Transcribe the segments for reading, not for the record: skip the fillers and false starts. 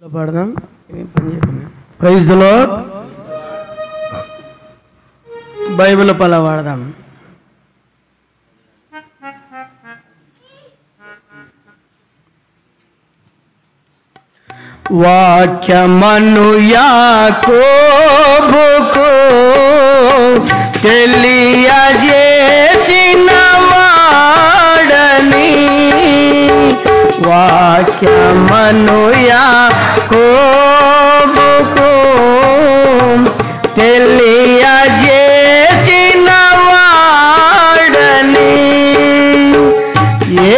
పాడదాం. Praise the lord. Bible పలా వాడదాం. వాక్యమను యాకోబుకు తెలియజేసిన వాడని, వాక్యమను యాకోబుకు తెలియజేసిన వాడని, ఏ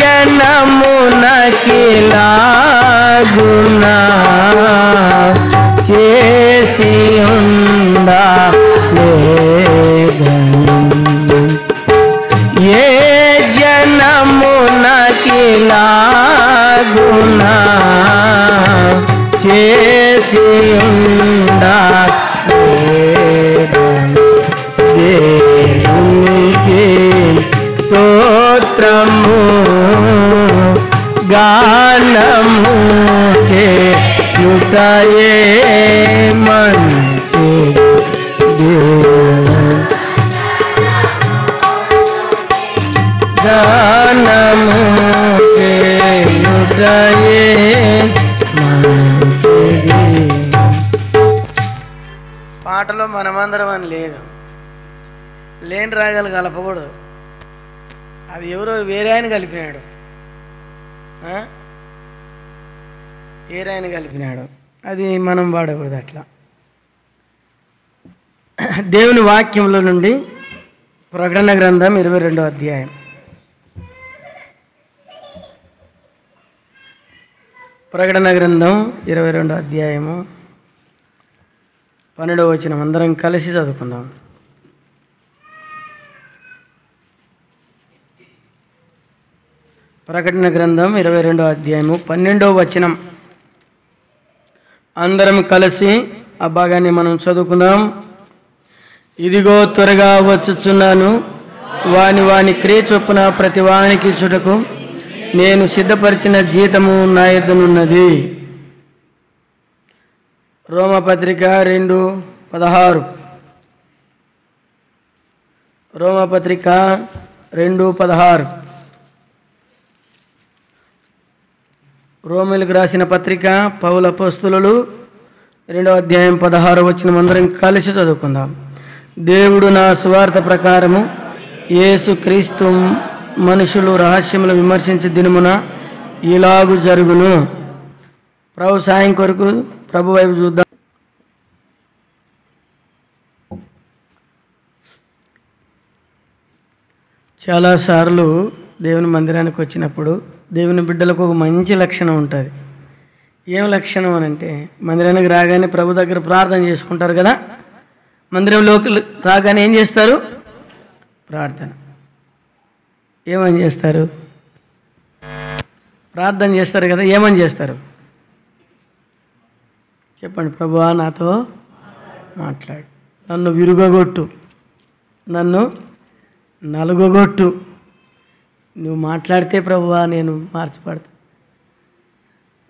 జనమునకిలాగునా చేసి ఉందా లేదని, ఏ జనమునకిలాగునా చేసి ఉందా లేదని, దేవునికి స్తోత్రము గానము చేయుటయే మంచి గానము చేయుటయే మంచిది. పాటలో మనమందరం అని లేదు, లేని రాగాలు కలపకూడదు. అది ఎవరో వేరే ఆయన కలిపినాడు, వేరే ఆయన కలిపినాడు, అది మనం వాడకూడదు. అట్లా దేవుని వాక్యంలో నుండి ప్రకటన గ్రంథం 22వ అధ్యాయం. ప్రకటన గ్రంథం 22వ అధ్యాయము 12వ వచనం అందరం కలిసి చదువుకుందాం. ప్రకటన గ్రంథం 22వ అధ్యాయము 12వ వచనం అందరం కలిసి ఆ భాగాన్ని మనం చదువుకుందాం. ఇదిగో త్వరగా వచ్చుచున్నాను, వాని క్రియ చొప్పున ప్రతి వానికి చుటకు నేను సిద్ధపరిచిన జీతము నా యొద్దనున్నది. రోమపత్రిక 2:16. రోమపత్రిక 2:16. రోమిలకు రాసిన పత్రిక పౌలు అపోస్తలులు 2వ అధ్యాయం 16వ వచనం అందరం కలిసి చదువుకుందాం. దేవుడు నా స్వార్థ ప్రకారము యేసు క్రీస్తు మనుషులు రహస్యములు విమర్శించే దినమున ఇలాగు జరుగును. ప్రభు సాయం కొరకు ప్రభు వైపు చూద్దాం. చాలాసార్లు దేవుని మందిరానికి వచ్చినప్పుడు దేవుని బిడ్డలకు ఒక మంచి లక్షణం ఉంటుంది. ఏం లక్షణం అని అంటే, మందిరానికి రాగానే ప్రభు దగ్గర ప్రార్థన చేసుకుంటారు కదా. మందిరంలోకి రాగానే ఏం చేస్తారు? ప్రార్థన. ఏమని చేస్తారు? ప్రార్థన చేస్తారు కదా. ఏమని చేస్తారు చెప్పండి? ప్రభువా నాతో మాట్లాడు, నన్ను విరుగొట్టు, నన్ను నలుగొట్టు. నువ్వు మాట్లాడితే ప్రభువా నేను మార్చబడతా.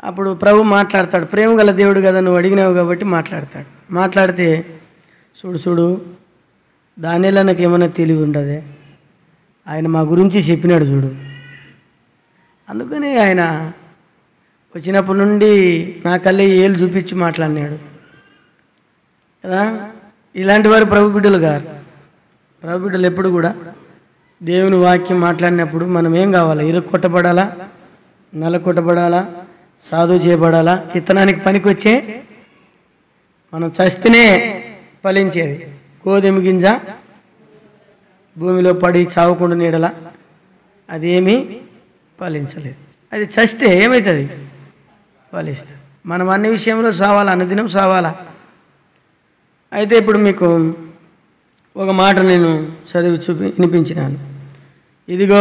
అప్పుడు ప్రభు మాట్లాడతాడు. ప్రేమ గల దేవుడు కదా, నువ్వు అడిగినావు కాబట్టి మాట్లాడతాడు. మాట్లాడితే చూడు దానిలో నాకు ఏమైనా తెలివి ఉండదే, ఆయన మా గురించి చెప్పినాడు చూడు. అందుకని ఆయన వచ్చినప్పటి నుండి నా కళ్ళే ఏళ్ళు చూపించి మాట్లాడినాడు కదా. ఇలాంటి వారు ప్రభు బిడ్డలు గారు. ప్రభు బిడ్డలు ఎప్పుడు కూడా దేవుని వాక్యం మాట్లాడినప్పుడు మనం ఏం కావాలా? ఇరుక్కొట్టబడాలా, నలకొట్టబడాలా, సాధువు చేయబడాలా, ఇతనానికి పనికొచ్చే మనం చస్తేనే ఫలించేది. గోధుమ గింజ భూమిలో పడి చావకుండా నీడలా అదేమీ ఫలించలేదు. అది చస్తే ఏమవుతుంది? ఫలిస్తుంది. మనం అన్ని విషయంలో సావాలా, అనుదినం సావాలా. అయితే ఇప్పుడు మీకు ఒక మాట నేను చదివి వినిపించినాను. ఇదిగో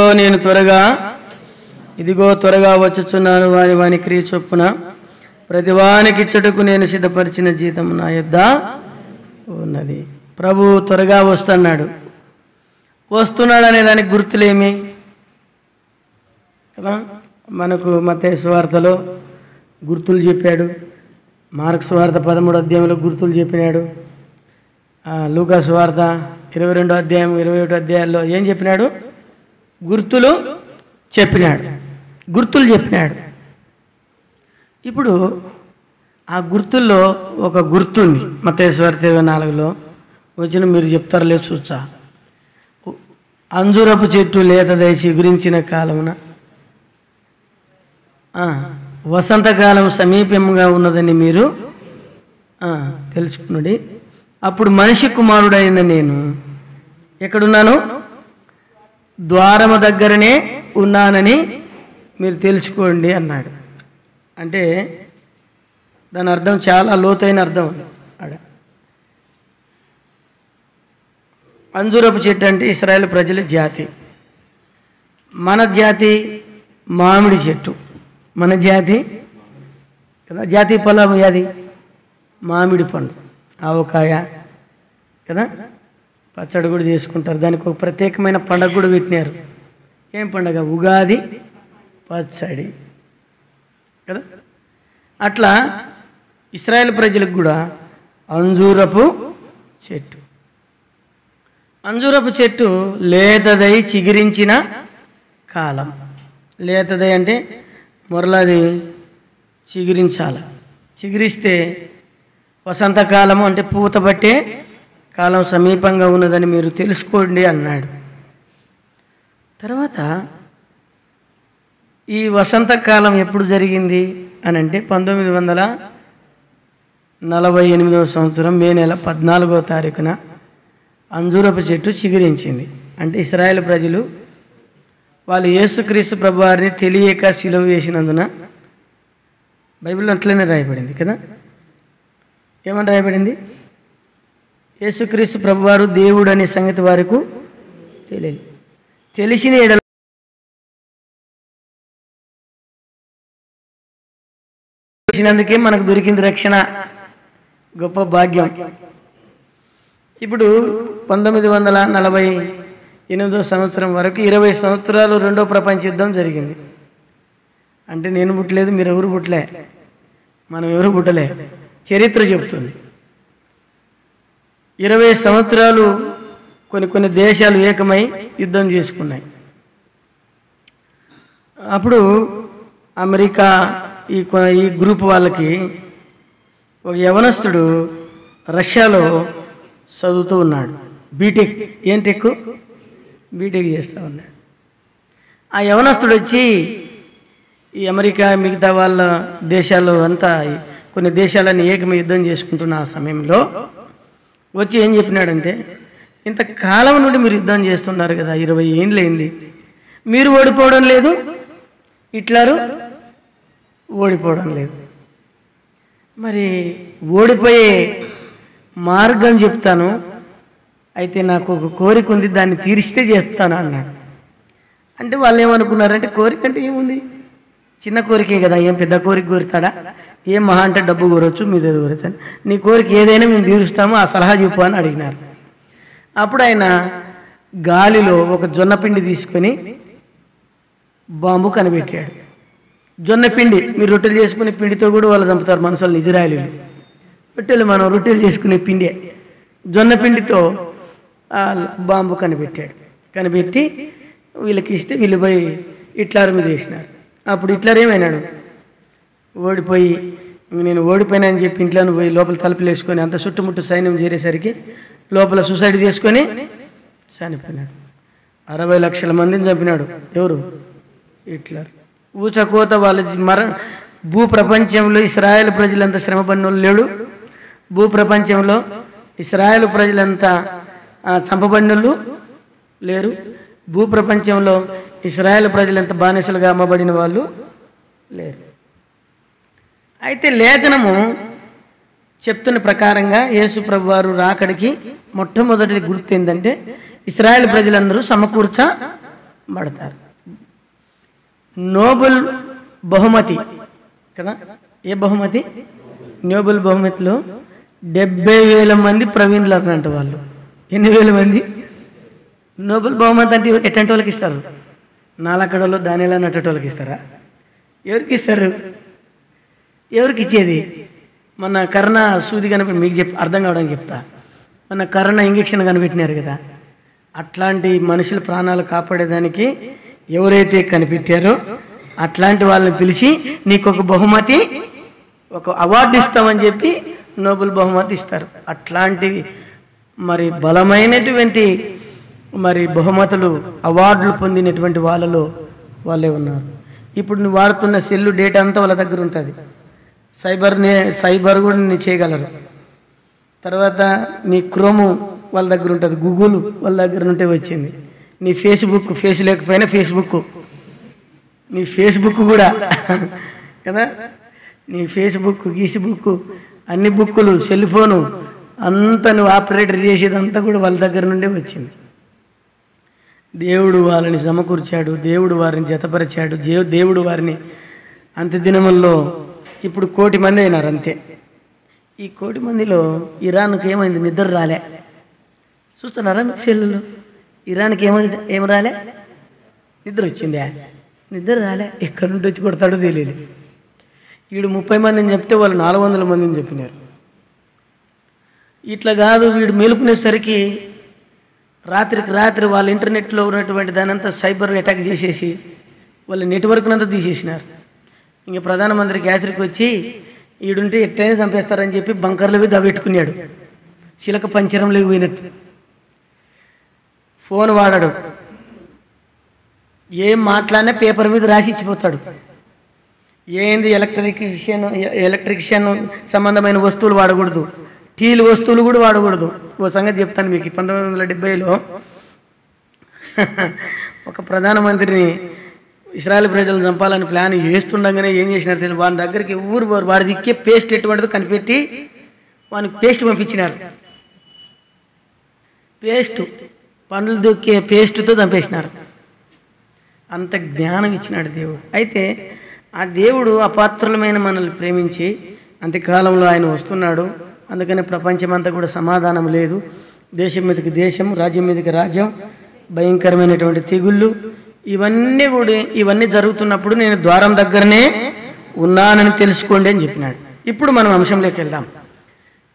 త్వరగా వచ్చుచున్నాను, వాని క్రియ చొప్పున ప్రతి వానికి ఇచ్చటకు నేను సిద్ధపరిచిన జీతం నా యొద్ద ఉన్నది. ప్రభు త్వరగా వస్తున్నాడు అనే దానికి గుర్తులేమి కదా. మనకు మత్తయి సువార్తలో గుర్తులు చెప్పాడు. మార్కు సువార్త 13వ అధ్యాయంలో గుర్తులు చెప్పినాడు. లూకా సువార్త 22వ అధ్యాయం 21వ అధ్యాయాల్లో ఏం చెప్పినాడు? గుర్తులు చెప్పినాడు. ఇప్పుడు ఆ గుర్తుల్లో ఒక గుర్తుంది. మత్తయి సువార్త 24లో వచ్చిన మీరు చెప్తారు లేదు చూచా. అంజూరపు చెట్టు లేతదై చిగురించిన కాలమున వసంతకాలం సమీపంగా ఉన్నదని మీరు తెలుసుకున్నది. అప్పుడు మనిషి కుమారుడైన నేను ఎక్కడున్నాను? ద్వారము దగ్గరనే ఉన్నానని మీరు తెలుసుకోండి అన్నాడు. అంటే దాని అర్థం చాలా లోతైన అర్థం ఆడ. అంజూరపు చెట్టు అంటే ఇశ్రాయేలు ప్రజల జాతి. మన జాతి మామిడి చెట్టు. మన జాతి కదా, జాతి పొలం అది మామిడి పండు, ఆవకాయ కదా, పచ్చడి కూడా చేసుకుంటారు. దానికి ఒక ప్రత్యేకమైన పండుగ కూడా పెట్టినారు. ఏం పండుగ? ఉగాది పచ్చడి కదా. అట్లా ఇశ్రాయేలు ప్రజలకు కూడా అంజూరపు చెట్టు లేతదై చిగురించిన కాలం. లేతదై అంటే మొరలది చిగురించాలి. చిగురిస్తే వసంతకాలము అంటే పూత పట్టే కాలం సమీపంగా ఉన్నదని మీరు తెలుసుకోండి అన్నాడు. తర్వాత ఈ వసంతకాలం ఎప్పుడు జరిగింది అని అంటే 1948వ సంవత్సరం మే నెల 14వ తారీఖున అంజూరపు చెట్టు చిగురించింది. అంటే ఇశ్రాయేలు ప్రజలు వాళ్ళు యేసుక్రీస్తు ప్రభువారిని తెలియక సిలువ వేసినందున బైబిల్లో అట్లనే రాయబడింది కదా. ఏమని రాయబడింది? యేసుక్రీస్తు ప్రభువారు దేవుడు అనే సంగతి వారికి తెలియదు. తెలిసిన చేసినందుకే మనకు దొరికింది రక్షణ. గొప్ప భాగ్యం. ఇప్పుడు 1948వ సంవత్సరం వరకు 20 సంవత్సరాలు రెండో ప్రపంచ యుద్ధం జరిగింది. అంటే నేను పుట్టలేదు, మీరు ఎవరు పుట్టలే, మనం ఎవరు పుట్టలే, చరిత్ర చెబుతుంది. 20 సంవత్సరాలు కొన్ని దేశాలు ఏకమై యుద్ధం చేసుకున్నాయి. అప్పుడు అమెరికా ఈ గ్రూప్ వాళ్ళకి ఒక యవనస్తుడు రష్యాలో చదువుతూ ఉన్నాడు. బీటెక్. ఏం టెక్? బీటెక్ చేస్తూ ఉన్నాడు. ఆ యవనస్తుడు వచ్చి ఈ అమెరికా మిగతా వాళ్ళ దేశాలు అంతా కొన్ని దేశాలని ఏకమై యుద్ధం చేసుకుంటున్న ఆ సమయంలో వచ్చి ఏం చెప్పినాడంటే, ఇంతకాలం నుండి మీరు యుద్ధం చేస్తున్నారు కదా, 20 ఏండ్లైంది, మీరు ఓడిపోవడం లేదు, హిట్లరు ఓడిపోవడం లేదు. మరి ఓడిపోయే మార్గం చెప్తాను, అయితే నాకు ఒక కోరిక ఉంది, దాన్ని తీరిస్తే చేస్తాను అన్నాడు. అంటే వాళ్ళు ఏమనుకున్నారంటే, కోరిక అంటే ఏముంది, చిన్న కోరికే కదా, ఏం పెద్ద కోరిక కోరుతాడా, ఏం మహా అంటే డబ్బు కోరవచ్చు, మీద కోరచ్చు, నీ కోరిక ఏదైనా మేము తీరుస్తాము, ఆ సలహా చెప్పు అని అడిగినారు. అప్పుడు ఆయన గాలిలో ఒక జొన్న పిండి తీసుకొని బాంబు కనిపెట్టాడు. జొన్న పిండి, మీరు రొట్టెలు చేసుకునే పిండితో కూడా వాళ్ళు చంపుతారు మనుషులు, ఇజ్రాయేలీలు. రొట్టెలు మనం రొట్టెలు చేసుకునే పిండే, జొన్న పిండితో బాంబు కనిపెట్టి వీళ్ళకి ఇస్తే వీళ్ళు పోయి హిట్లర్ మీద వేసినారు. అప్పుడు హిట్లర్ ఏమైనాడు, ఓడిపోయి నేను ఓడిపోయినా అని చెప్పి ఇంట్లోనే పోయి లోపల తలుపులు వేసుకొని అంత చుట్టుముట్టు సైన్యం చేరేసరికి లోపల సూసైడ్ చేసుకొని చనిపోయినాడు. 60 లక్షల మందిని చంపినాడు. ఎవరు? హిట్లర్. ఊచకోత వాళ్ళ భూప్రపంచంలో ఇశ్రాయేలు ప్రజలంతా శ్రమపడిన వాళ్ళు లేడు. భూప్రపంచంలో ఇశ్రాయేలు ప్రజలంతా చంపబడిన వాళ్ళు లేరు. భూప్రపంచంలో ఇశ్రాయేలు ప్రజలంతా బానిసలుగా అమ్మబడిన వాళ్ళు లేరు. అయితే లేఖనము చెప్తున్న ప్రకారంగా యేసు ప్రభువారు రాకడికి మొట్టమొదటి గుర్తు ఏంటంటే, ఇశ్రాయేలు ప్రజలందరూ సమకూర్చబడతారు. నోబెల్ బహుమతి కదా, ఏ బహుమతి? నోబెల్ బహుమతిలో 70,000 మంది ప్రవీణులు అన్నట్టు వాళ్ళు. ఎన్ని వేల మంది? నోబెల్ బహుమతి అంటే ఎట్లాంటి వాళ్ళకి ఇస్తారు? నాలకడలో దానిలా నట్టేటి వాళ్ళకి ఇస్తారా? ఎవరికి ఇస్తారు? ఎవరికి ఇచ్చేది? మన కరోనా సూది కనిపెట్టి మీకు అర్థం కావడానికి చెప్తా. మన కరోనా ఇంజెక్షన్ కనిపెట్టినారు కదా, అట్లాంటి మనుషుల ప్రాణాలు కాపాడేదానికి ఎవరైతే కనిపెట్టారో అట్లాంటి వాళ్ళని పిలిచి నీకు ఒక బహుమతి, ఒక అవార్డు ఇస్తామని చెప్పి నోబెల్ బహుమతి ఇస్తారు. అట్లాంటి మరి బలమైనటువంటి మరి బహుమతులు, అవార్డులు పొందినటువంటి వాళ్ళలో వాళ్ళే ఉన్నారు. ఇప్పుడు నువ్వు వాడుతున్న సెల్లు డేటా అంతా వాళ్ళ దగ్గర ఉంటుంది. సైబర్ కూడా నీ చేయగలరు. తర్వాత నీ క్రోము వాళ్ళ దగ్గర ఉంటుంది, గూగుల్ వాళ్ళ దగ్గర ఉంటే వచ్చింది. నీ ఫేస్బుక్, ఫేస్ లేకపోయినా ఫేస్బుక్, నీ ఫేస్బుక్ కూడా కదా, నీ ఫేస్బుక్, గీసుబుక్, అన్ని బుక్కులు, సెల్ ఫోను అంతా నువ్వు ఆపరేటర్ చేసేదంతా కూడా వాళ్ళ దగ్గర నుండే వచ్చింది. దేవుడు వాళ్ళని సమకూర్చాడు, దేవుడు వారిని జతపరిచాడు, దేవుడు వారిని అంత్యదినముల్లో ఇప్పుడు 1 కోటి మంది అయినారు అంతే. ఈ 1 కోటి మందిలో ఇరాన్కి ఏమైంది? నిద్ర రాలే. చూస్తున్నారా మీ సెల్లులో? ఇరాన్కి ఏం రాలే? నిద్ర వచ్చిందా? నిద్ర రాలే. ఎక్కడి నుండి వచ్చి కొడతాడో తెలియదు. వీడు 30 మందిని చెప్తే వాళ్ళు 400 మందిని చెప్పినారు. ఇట్లా కాదు, వీడు మేలుకునేసరికి రాత్రికి రాత్రి వాళ్ళ ఇంటర్నెట్లో ఉన్నటువంటి దానంతా సైబర్ అటాక్ చేసేసి వాళ్ళ నెట్వర్క్నంతా తీసేసినారు. ఇంక ప్రధానమంత్రి గ్యాసరికి వచ్చి ఈడుంటే ఎట్టయినా చంపేస్తారని చెప్పి బంకర్లు పోయి దవ్వెట్టుకున్నాడు. చిలక పంచరంలోకి పోయినట్టు. ఫోన్ వాడాడు, ఏం మాట్లాడినా పేపర్ మీద రాసి ఇచ్చిపోతాడు. ఏంది ఎలక్ట్రిషియన్ సంబంధమైన వస్తువులు వాడకూడదు, స్టీల్ వస్తువులు కూడా వాడకూడదు. ఓ సంగతి చెప్తాను మీకు. 1970లో ఒక ప్రధానమంత్రిని ఇస్రాయల్ ప్రజలు చంపాలని ప్లాన్ వేస్తుండగానే ఏం చేసినారు తెలియదు, వాడి దగ్గరికి ఊరు వాడి దిక్కే పేస్ట్ ఎటువంటిదో కనిపెట్టి వానికి పేస్ట్ పంపించినారు. పేస్ట్, పండ్లు దొక్కే పేస్ట్తో చంపేసినారు. అంత జ్ఞానం ఇచ్చినాడు దేవుడు. అయితే ఆ దేవుడు అపాత్రులమైన మనల్ని ప్రేమించి అంత్యకాలంలో ఆయన వస్తున్నాడు. అందుకని ప్రపంచమంతా కూడా సమాధానం లేదు. దేశం మీదకి దేశం, రాజ్యం మీదకి రాజ్యం, భయంకరమైనటువంటి తెగుళ్ళు, ఇవన్నీ జరుగుతున్నప్పుడు నేను ద్వారం దగ్గరనే ఉన్నానని తెలుసుకోండి అని చెప్పినాడు. ఇప్పుడు మనం అంశంలోకి వెళ్దాం.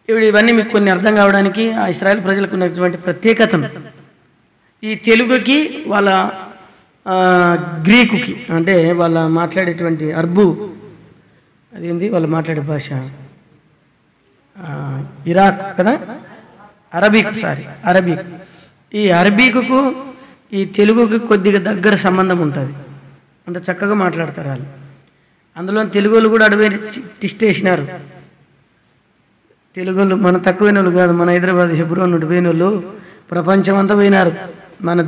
ఇప్పుడు ఇవన్నీ మీకు కొన్ని అర్థం కావడానికి ఆ ఇశ్రాయేల్ ప్రజలకు ఉన్నటువంటి ప్రత్యేకతను, ఈ తెలుగుకి వాళ్ళ గ్రీకుకి, అంటే వాళ్ళ మాట్లాడేటువంటి అర్బు, అదేంది వాళ్ళు మాట్లాడే భాష, ఇరాక్ కదా, అరబిక్. ఈ అరబికు ఈ తెలుగుకి కొద్దిగా దగ్గర సంబంధం ఉంటుంది. అంత చక్కగా మాట్లాడతారు వాళ్ళు. అందులో తెలుగులు కూడా అడవి టిస్ట్ వేసినారు. తెలుగులు మన తక్కువైన వాళ్ళు కాదు, మన హైదరాబాద్ హెబ్రోన్ నుండి పోయిన వాళ్ళు ప్రపంచం అంతా పోయినారు. మన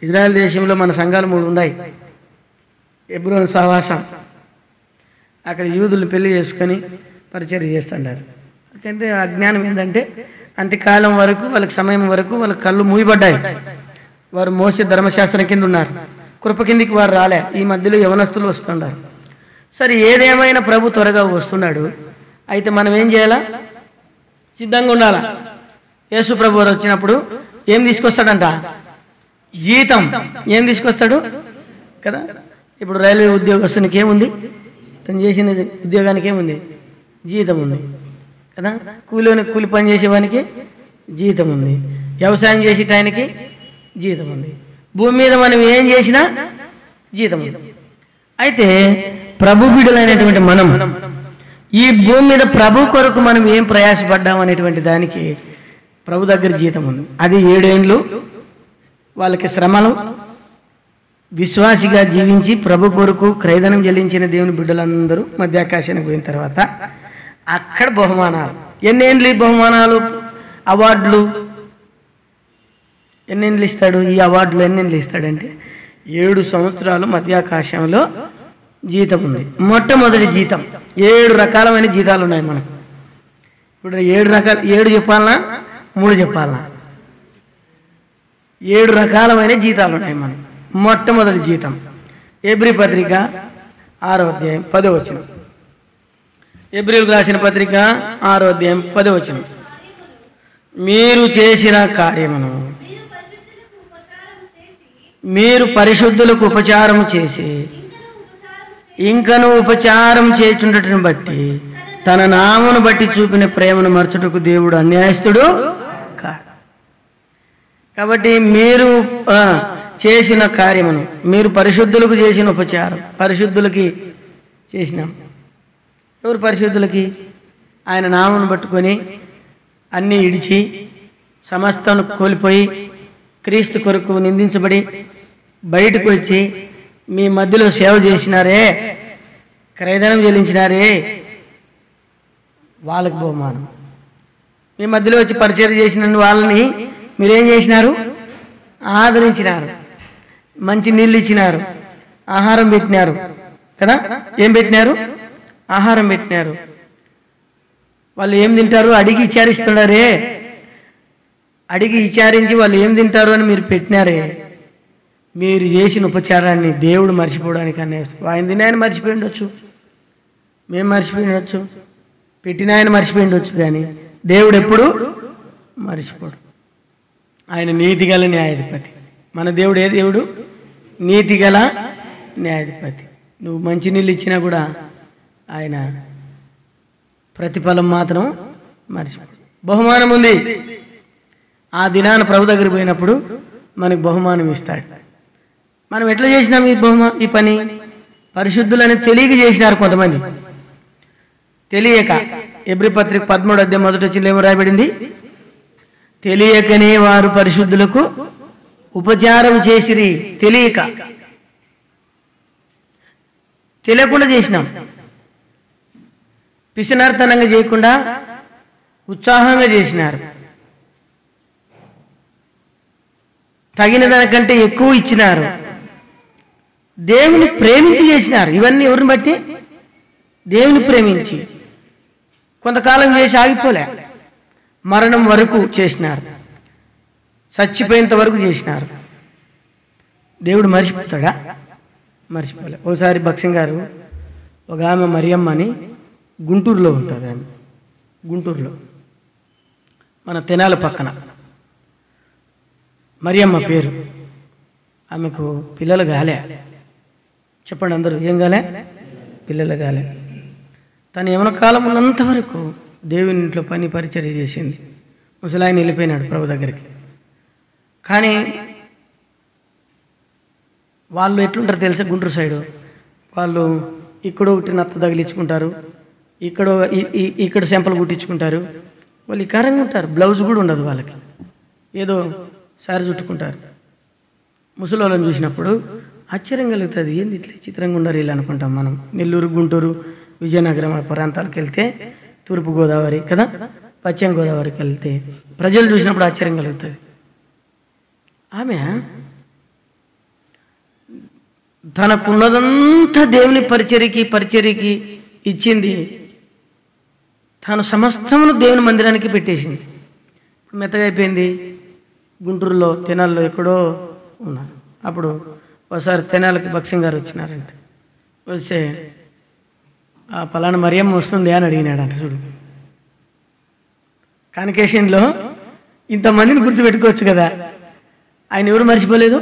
ఇజ్రాయెల్ దేశంలో మన సంఘాలు 3 ఉన్నాయి. హెబ్రోన్ సహవాసం, అక్కడ యూదులు పెళ్లి చేసుకొని పరిచర్య చేస్తుంటారు. అంటే అజ్ఞానం ఏంటంటే అంత్యకాలం వరకు వాళ్ళకి సమయం వరకు వాళ్ళ కళ్ళు మూయబడ్డాయి. వారు మోసే ధర్మశాస్త్రం కింద ఉన్నారు, కృప కిందికి వారు రాలే. ఈ మధ్యలో యవనస్తులు వస్తున్నారు. సరే, ఏదేమైనా ప్రభు త్వరగా వస్తున్నాడు. అయితే మనం ఏం చేయాలా? సిద్ధంగా ఉండాలా. యేసు ప్రభు వారు వచ్చినప్పుడు ఏం తీసుకొస్తాడంట? జీతం. ఏం తీసుకొస్తాడు కదా? ఇప్పుడు రైల్వే ఉద్యోగస్తునికి ఏముంది? తను చేసిన ఉద్యోగానికి ఏముంది? జీతం ఉంది కదా. కూలి పని చేసేవానికి జీతం ఉంది. వ్యవసాయం చేసేటానికి జీతం ఉంది. భూమి మీద మనం ఏం చేసినా జీతం ఉంది. అయితే ప్రభు బిడ్డలైనటువంటి మనం ఈ భూమి మీద ప్రభు కొరకు మనం ఏం ప్రయాసపడ్డాం అనేటువంటి దానికి ప్రభు దగ్గర జీతం ఉంది. అది 7 ఏండ్లు వాళ్ళకి శ్రమలు, విశ్వాసిగా జీవించి ప్రభు కొరకు క్రయధనం చెల్లించిన దేవుని బిడ్డలందరూ మధ్యాకాశానికి పోయిన తర్వాత అక్కడ బహుమానాలు. ఎన్నేండ్లు ఈ బహుమానాలు, అవార్డులు ఎన్నేండ్లు ఇస్తాడు? ఈ అవార్డులు ఎన్నేండ్లు ఇస్తాడంటే 7 సంవత్సరాలు మధ్యాకాశంలో జీతం ఉంది. మొట్టమొదటి జీతం. 7 రకాలమైన జీతాలు ఉన్నాయి మనకు. ఇప్పుడు 7 చెప్పాలనా 3 చెప్పాలనా? 7 రకాలమైన జీతాలు ఉన్నాయి మనకు. మొట్టమొదటి జీతం ఎబ్రీ పత్రిక 6వ అధ్యాయం 10వ వచనం. ఎబ్రీలకు రాసిన పత్రిక 6వ అధ్యాయం 10వ వచనం. మీరు చేసిన కార్యమును మీరు పరిశుద్ధులకు ఉపచారం చేసి ఇంకను ఉపచారం చేయుచుండటను బట్టి తన నామమును బట్టి చూపిన ప్రేమను మరచుటకు దేవుడు అన్యాయస్తుడు కాడు. కాబట్టి మీరు చేసిన కార్యమును, మీరు పరిశుద్ధులకు చేసిన ఉపచారం, పరిశుద్ధులకి చేసినాం. ఎవరు పరిశుద్ధులకి? ఆయన నామమును పట్టుకొని అన్నీ ఇడిచి సమస్తం కోల్పోయి క్రీస్తు కొరకు నిందించబడి బయటకు వచ్చి మీ మధ్యలో సేవ చేసినారే, క్రయధనం చెల్లించినారే, వాళ్ళకి బహుమానం. మీ మధ్యలో వచ్చి పరిచయం చేసిన వాళ్ళని మీరేం చేసినారు? ఆదరించినారు, మంచి నీళ్ళు ఇచ్చినారు, ఆహారం పెట్టినారు కదా. ఏం పెట్టినారు? ఆహారం పెట్టినారు. వాళ్ళు ఏం తింటారు అడిగి విచారిస్తున్నారే, అడిగి విచారించి వాళ్ళు ఏం తింటారు అని మీరు పెట్టినారే. మీరు చేసిన ఉపచారాన్ని దేవుడు మర్చిపోవడానికి అనేస్తాం. ఆయన తిని ఆయన మర్చిపోయి ఉండొచ్చు, మేము మర్చిపోయి ఉండొచ్చు, పెట్టిన ఆయన మర్చిపోయి ఉండొచ్చు, కానీ దేవుడు ఎప్పుడు మర్చిపోడు. ఆయన నీతిగల న్యాయాధిపతి. మన దేవుడు ఏ దేవుడు? నీతిగల న్యాయాధిపతి. నువ్వు మంచి నీళ్ళు ఇచ్చినా కూడా ఆయన ప్రతిఫలం మాత్రం మర్చిపోడు. బహుమానం ఉంది. ఆ దినాన ప్రభు దగ్గరికి పోయినప్పుడు మనకు బహుమానం ఇస్తాడు. మనం ఎట్లా చేసినాం ఈ పని? పరిశుద్ధులని తెలియక చేసినారు కొంతమంది, తెలియక. ఎబ్రీ పత్రిక 13వ అధ్యాయం 1వ వచనంలో ఏమో రాయబడింది? తెలియకనే వారు పరిశుద్ధులకు ఉపచారం చేసిరి. తెలియక, తెలియకుండా చేసినాం. పిసినార్తనంగా చేయకుండా ఉత్సాహంగా చేసినారు. తగిన దానికంటే ఎక్కువ ఇచ్చినారు. దేవుని ప్రేమించి చేసినారు. ఇవన్నీ ఎవరిని బట్టి? దేవుని ప్రేమించి. కొంతకాలం చేసి ఆగిపోలే, మరణం వరకు చేసినారు, చచ్చిపోయేంత వరకు చేసినారు. దేవుడు మర్చిపోతాడా? మర్చిపోలే. ఓసారి భక్సింగ్ గారు, ఒక ఆమె మరియమ్మ అని గుంటూరులో ఉంటుంది. ఆమె గుంటూరులో మన తెనాల పక్కన మరియమ్మ పేరు. ఆమెకు పిల్లలు కాలే. చెప్పండి అందరూ, ఏం కాలే? పిల్లలు కాలే. తను యవన కాలం ఉన్నంత వరకు దేవుని ఇంట్లో పని పరిచర్య చేసింది. ముసలాయన వెళ్ళిపోయినాడు ప్రభు దగ్గరికి. కానీ వాళ్ళు ఎట్లుంటారు తెలుసా? గుంటూరు సైడు వాళ్ళు ఇక్కడ ఒకటి నత్త తగిలించుకుంటారు, ఇక్కడ సెంపలు కుట్టించుకుంటారు. వాళ్ళు ఇకారంగా ఉంటారు. బ్లౌజ్ కూడా ఉండదు వాళ్ళకి, ఏదో సారి చుట్టుకుంటారు. ముసలోళ్ళని చూసినప్పుడు ఆశ్చర్యం కలుగుతుంది. ఏంది ఇట్లా చిత్రంగా ఉన్నారు వీళ్ళు అనుకుంటాం మనం. నెల్లూరు, గుంటూరు, విజయనగరం ప్రాంతాలకు వెళ్తే, తూర్పుగోదావరి కదా, పశ్చిమ గోదావరికి వెళ్తే ప్రజలు చూసినప్పుడు ఆశ్చర్యం కలుగుతుంది. ఆమె తనకున్నదంతా దేవుని పరిచర్యకి ఇచ్చింది. తాను సమస్తమును దేవుని మందిరానికి పెట్టేసింది. ఇప్పుడు మెత్తగా అయిపోయింది. గుంటూరులో, తెనాల్లో ఎక్కడో ఉన్నారు. అప్పుడు ఒకసారి తెనాలకి భక్సింగ్ గారు వచ్చినారంట. వస్తే ఆ పలానా మరియమ్మ వస్తుంది అని అడిగినాడంట. చూడు, కాన్కేషన్లో ఇంతమందిని గుర్తుపెట్టుకోవచ్చు కదా. ఆయన ఎవరు మర్చిపోలేదు.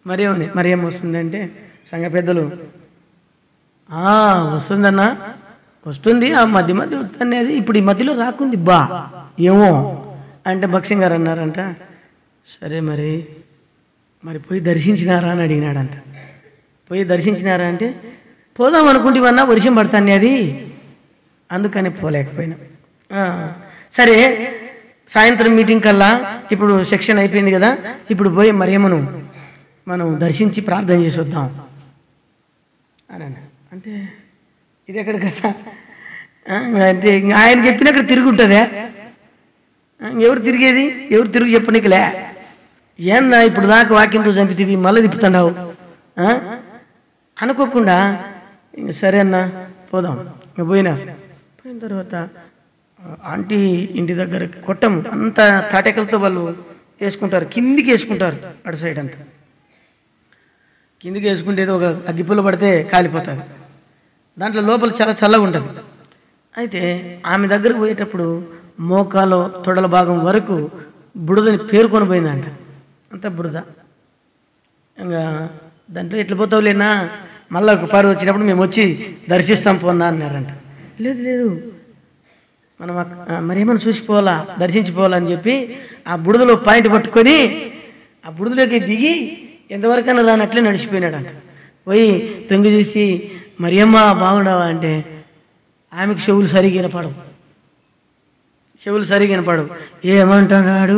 మరియమ్మ వస్తుందంటే సంఘ పెద్దలు వస్తుందన్నా, వస్తుంది, ఆ మధ్య వస్తుంది, అది ఇప్పుడు ఈ మధ్యలో రాకుంది బా ఏమో అంటే భక్సింగ్ గారు అన్నారంట, సరే మరి పోయి దర్శించినారా అని అడిగినాడంట. పోయి దర్శించినారా అంటే, పోదాం అనుకుంటేవన్నా వర్షం పడుతుంది అది, అందుకని పోలేకపోయినా. సరే సాయంత్రం మీటింగ్ కల్లా ఇప్పుడు సెక్షన్ అయిపోయింది కదా, ఇప్పుడు పోయి మరియమ్మను మనం దర్శించి ప్రార్థన చేసి వద్దాం అని అంటే, ఇది ఎక్కడ కదా అంటే ఆయన చెప్పినక్కడ తిరుగుంటుందా? ఎవరు తిరిగేది? ఎవరు తిరుగు చెప్పనీకిలే. ఏందా ఇప్పుడు దాకా వాక్యంతో చంపితివి, మళ్ళీ తిప్పుతున్నావు అనుకోకుండా, ఇంక సరే అన్న పోదాం. ఇంక పోయిన తర్వాత ఆంటీ ఇంటి దగ్గర కొట్టం అంతా తాటెకలతో వాళ్ళు వేసుకుంటారు, కిందికి వేసుకుంటారు. అటు సైడ్ అంతా కిందికి వేసుకుంటే ఒక అగ్గిపుల్ల పడితే కాలిపోతుంది. దాంట్లో లోపల చాలా చల్లగా ఉంటుంది. అయితే ఆమె దగ్గరకు పోయేటప్పుడు మోకాలో తొడల భాగం వరకు బురదని పేరుకొని పోయిందంట. అంత బురద. ఇంకా దాంట్లో ఎట్లా పోతావులేనా మళ్ళీ ఒకసారి వచ్చినప్పుడు మేము వచ్చి దర్శిస్తాం పోన్నా అన్నారంట. లేదు లేదు, మనం మరేమన్నా చూసిపోవాలా, దర్శించిపోవాలా అని చెప్పి ఆ బుడదలో పాయింట్ పట్టుకొని ఆ బుడదలోకి దిగి ఎంతవరకైనా రానట్లే నడిచిపోయినాడంట. పోయి తొంగి చూసి మరియమ్మ బాగుండవా అంటే ఆమెకు చెవులు సరిగిన పడవు. ఏమంటున్నాడు?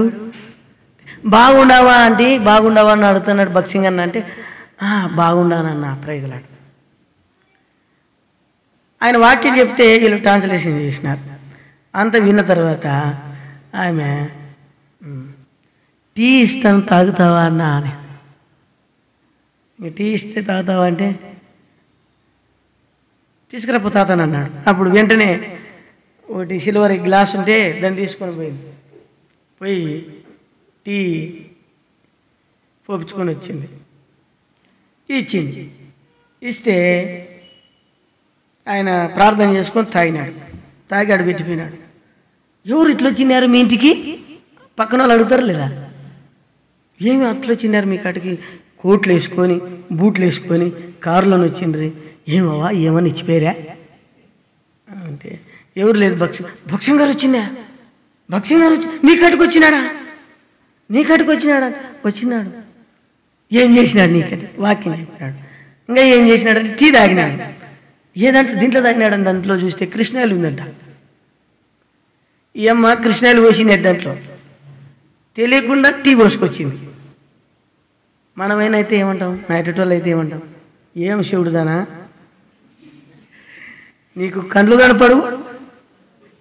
బాగుండవా అంటే బాగుండవా అని అడుగుతున్నాడు భక్సింగ్ అన్న అంటే బాగుండానన్న ప్రైజ్లాడు. ఆయన వాక్యం చెప్తే వీళ్ళు ట్రాన్స్లేషన్ చేసినారు. అంత విన్న తర్వాత ఆమె టీ ఇస్తాను తాగుతావా అన్న అని. టీ ఇస్తే తాగుతావా అంటే తీసుకురాపో తాతాను అన్నాడు. అప్పుడు వెంటనే ఒకటి సిల్వర్ గ్లాస్ ఉంటే దాన్ని తీసుకొని పోయి టీ పోపించుకొని వచ్చింది, ఇచ్చింది. ఇస్తే ఆయన ప్రార్థన చేసుకొని తాగి ఆడ పెట్టిపోయినాడు. ఎవరు ఇట్లా వచ్చినారు మీ ఇంటికి? పక్కన వాళ్ళు అడుగుతారు లేదా? ఏమి అట్లా వచ్చినారు మీ కాటికి? కోట్లు వేసుకొని బూట్లు వేసుకొని కారులోని వచ్చిండ్రి, ఏమవా ఏమని ఇచ్చిపోయారా అంటే ఎవరు లేదు. భక్ష్యం గారు వచ్చిందా? భక్ష్యం గారు నీ కాటికి వచ్చినాడా? వచ్చినాడు. ఏం చేసినాడు నీకని వాక్యం చెప్పినాడు. ఇంకా ఏం చేసినాడంటే టీ తాగినాడు. దీంట్లో తాగినాడని దాంట్లో చూస్తే కృష్ణాయిలు ఉందంట. ఈ అమ్మ కృష్ణాయిలు పోసినాడు దాంట్లో, తెలియకుండా టీ పోసుకొచ్చింది. మనమైనైతే ఏమంటాం? నైటోళ్ళు అయితే ఏమంటాం? ఏం శివుడుదానా, నీకు కండ్లు కనపడు,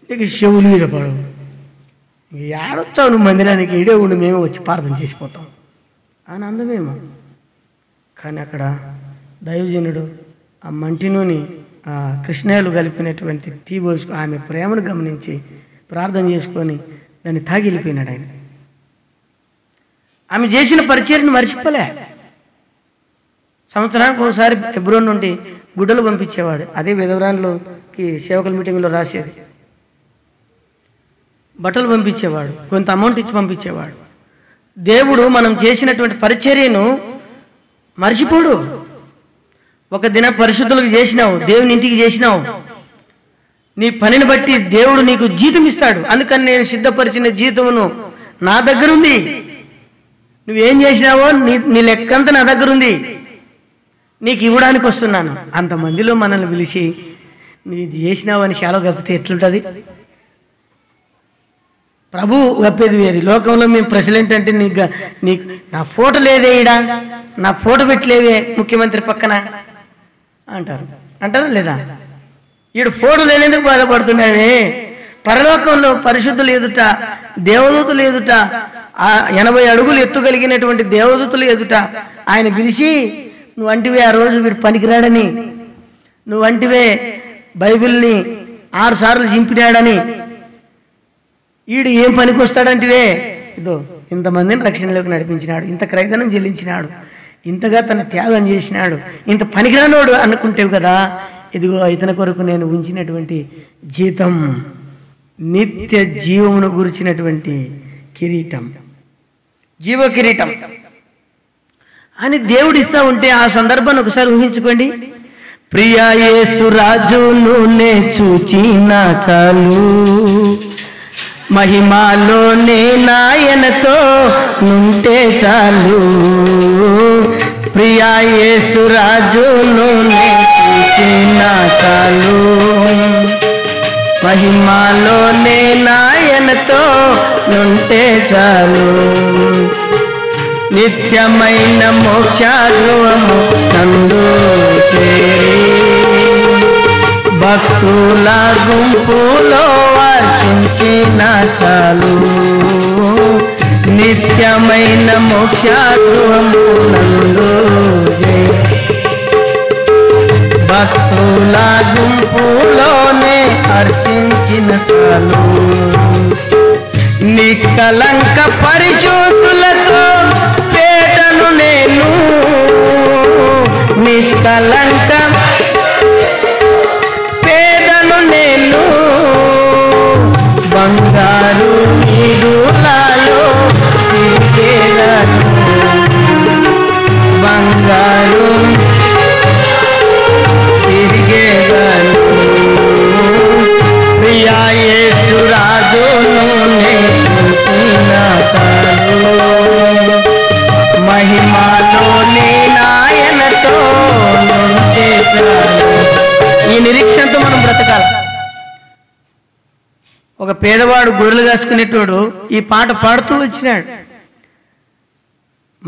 నీకు చెవులు వినపడవు, ఏడొచ్చావు నువ్వు మందిరానికి, ఇడే ఉండి మేమే వచ్చి ప్రార్థన చేసిపోతాం అని అందమేమో. కానీ అక్కడ దైవజనుడు ఆ మంటినూని ఆ కృష్ణాయలు కలిపినటువంటి టీ పోసుకు ఆమె ప్రేమను గమనించి ప్రార్థన చేసుకొని దాన్ని తాగి వెళ్ళిపోయినాడు ఆయన. ఆమె చేసిన పరిచర్యను మర్చిపోలే. సంవత్సరానికి ఒకసారి హెబ్రోన్ నుండి గుడ్డలు పంపించేవాడు. అదే విధవరాన్లోకి సేవకుల మీటింగ్లో రాసేది. బట్టలు పంపించేవాడు, కొంత అమౌంట్ ఇచ్చి పంపించేవాడు. దేవుడు మనం చేసినటువంటి పరిచర్యను మర్చిపోడు. ఒక దిన పరిశుద్ధులకు చేసినావు, దేవుని ఇంటికి చేసినావు, నీ పనిని బట్టి దేవుడు నీకు జీతం ఇస్తాడు. అందుకని నేను సిద్ధపరిచిన జీతమును నా దగ్గర ఉంది, నువ్వేం చేసినావో నీ లెక్కంతా నా దగ్గర ఉంది, నీకు ఇవ్వడానికి వస్తున్నాను. అంతమందిలో మనల్ని పిలిచి నువ్వు ఇది చేసినావు అని చాలా గప్పితే ఎట్లుంటుంది? ప్రభు గప్పేది వేరు. లోకంలో మేము ప్రెసిడెంట్ అంటే నీకు నా ఫోటో లేదే, ఈడ నా ఫోటో పెట్టలేదే ముఖ్యమంత్రి పక్కన అంటారా లేదా? ఈడు ఫోటో లేనందుకు బాధపడుతున్నావే. పరలోకంలో పరిశుద్ధులు ఎదుట, దేవదూతలు ఎదుట, 80 అడుగులు ఎత్తుగలిగినటువంటి దేవదూతలు ఎదుట ఆయన పిలిచి నువ్వంటివే ఆ రోజు వీడు పనికిరాడని, నువ్వంటివే బైబిల్ని 6 సార్లు చింపినాడని, ఈడు ఏం పనికి వస్తాడంటివే, ఇదో ఇంతమందిని రక్షణలోకి నడిపించినాడు, ఇంత క్రైదనం చెల్లించినాడు, ఇంతగా తన త్యాగం చేసినాడు, ఇంత పనికిరానోడు అనుకుంటేవు కదా. ఇదిగో ఇతని కొరకు నేను ఉంచినటువంటి జీతం, నిత్య జీవమును గురించినటువంటి కిరీటం, జీవ కిరీటం అని దేవుడు ఇస్తా ఉంటే ఆ సందర్భాన్ని ఒకసారి ఊహించుకోండి. ప్రియా యేసు రాజును నే చూచినా చాలు, మహిమాలోనే నాయనతో నుంటే చాలు. ప్రియా యేసు రాజును నే చూచినా చాలు, మహిమాలోనే నాయనతో నుంటే చాలు. నిత్యమైన మోక్షాగృహము నందు చేరి భక్తుల గుంపులో వాసించిన చాలు. నిత్యమైన మోక్షాగృహము నందు భక్తుల గుంపులోనే హర్షించిన చాలు. నిష్కలంక పరిశుద్ధులతో పేదను నేను, నిష్కలంక పేదను నేను, బంగారు నీరులలో తిరిగేదను, బంగారు ఒక పేదవాడు గొర్రెలు కాసుకునేటోడు ఈ పాట పాడుతూ వచ్చినాడు.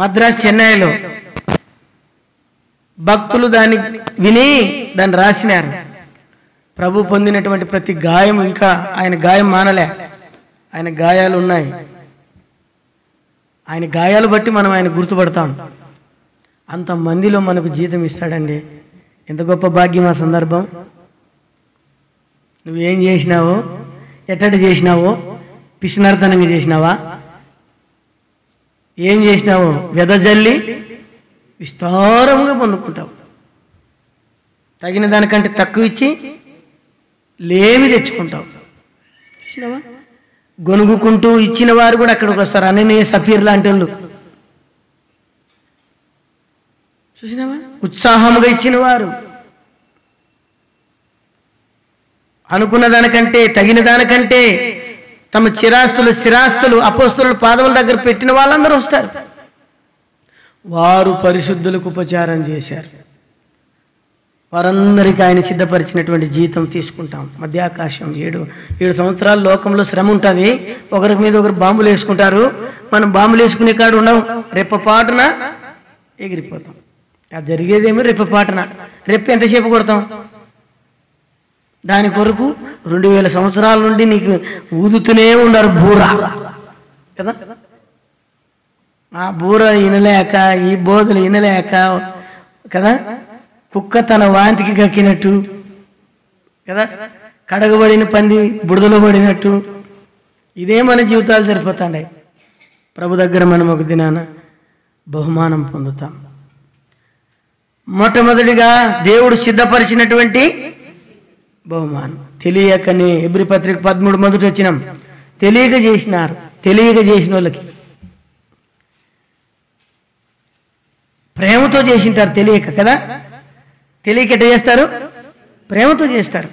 మద్రాసు చెన్నైలో భక్తులు దాన్ని విని దాన్ని రాసినారు. ప్రభు పొందినటువంటి ప్రతి గాయం, ఇంకా ఆయన గాయం మానలే, ఆయన గాయాలు ఉన్నాయి. ఆయన గాయాలు బట్టి మనం ఆయన గుర్తుపడతాం. అంతమందిలో మనకు జీతం ఇస్తాడండి. ఎంత గొప్ప భాగ్యం ఆ సందర్భం. నువ్వేం చేసినావో, ఎట్టడి చేసినావో, పిసినర్తనంగా చేసినావా, ఏం చేసినావో వెదజల్లి విస్తారంగా పొందుకుంటావు. తగిన దానికంటే తక్కువ ఇచ్చి లేమి తెచ్చుకుంటావు. చూసినావా? గొనుగుకుంటూ ఇచ్చిన వారు కూడా అక్కడికి వస్తారు. అననీయ సఫీర్ లాంటి వాళ్ళు చూసినావా? ఉత్సాహముగా ఇచ్చిన వారు, అనుకున్న దానికంటే, తగిన దానికంటే తమ స్థిరాస్తులు అపోస్తలుల పాదముల దగ్గర పెట్టిన వాళ్ళందరూ వస్తారు. వారు పరిశుద్ధులకు ఉపచారం చేశారు. వారందరికీ ఆయన సిద్ధపరిచినటువంటి జీతం తీసుకుంటాం. మధ్యాకాశం 7 సంవత్సరాల లోకంలో శ్రమ ఉంటుంది. ఒకరి మీద ఒకరు బాంబులు వేసుకుంటారు. మనం బాంబులు వేసుకునే కాడు ఉండవు. రెప్పపాటున ఎగిరిపోతాం. అది జరిగేదేమో రెప్పపాటున. రెప్ప ఎంతసేపు కొడతాం? దాని కొరకు 2000 సంవత్సరాల నుండి నీకు ఊదుతూనే ఉన్నారు బూర కదా. ఆ బూర వినలేక, ఈ బోధలు వినలేక కదా, కుక్క తన వాంతికి కక్కినట్టు కదా, కడగబడిన పంది బుడదలో పడినట్టు ఇదే మన జీవితాలు సరిపోతాయి. ప్రభు దగ్గర మనం ఒక దినాన బహుమానం పొందుతాం. మొట్టమొదటిగా దేవుడు సిద్ధపరిచినటువంటి బహుమానం. తెలియకనే హెబ్రీ పత్రిక 13 మొదటి వచ్చినాం. తెలియక చేసినారు. తెలియక చేసిన వాళ్ళకి ప్రేమతో చేసింటారు. తెలియక కదా. తెలియక ఎట్ట చేస్తారు? ప్రేమతో చేస్తారు,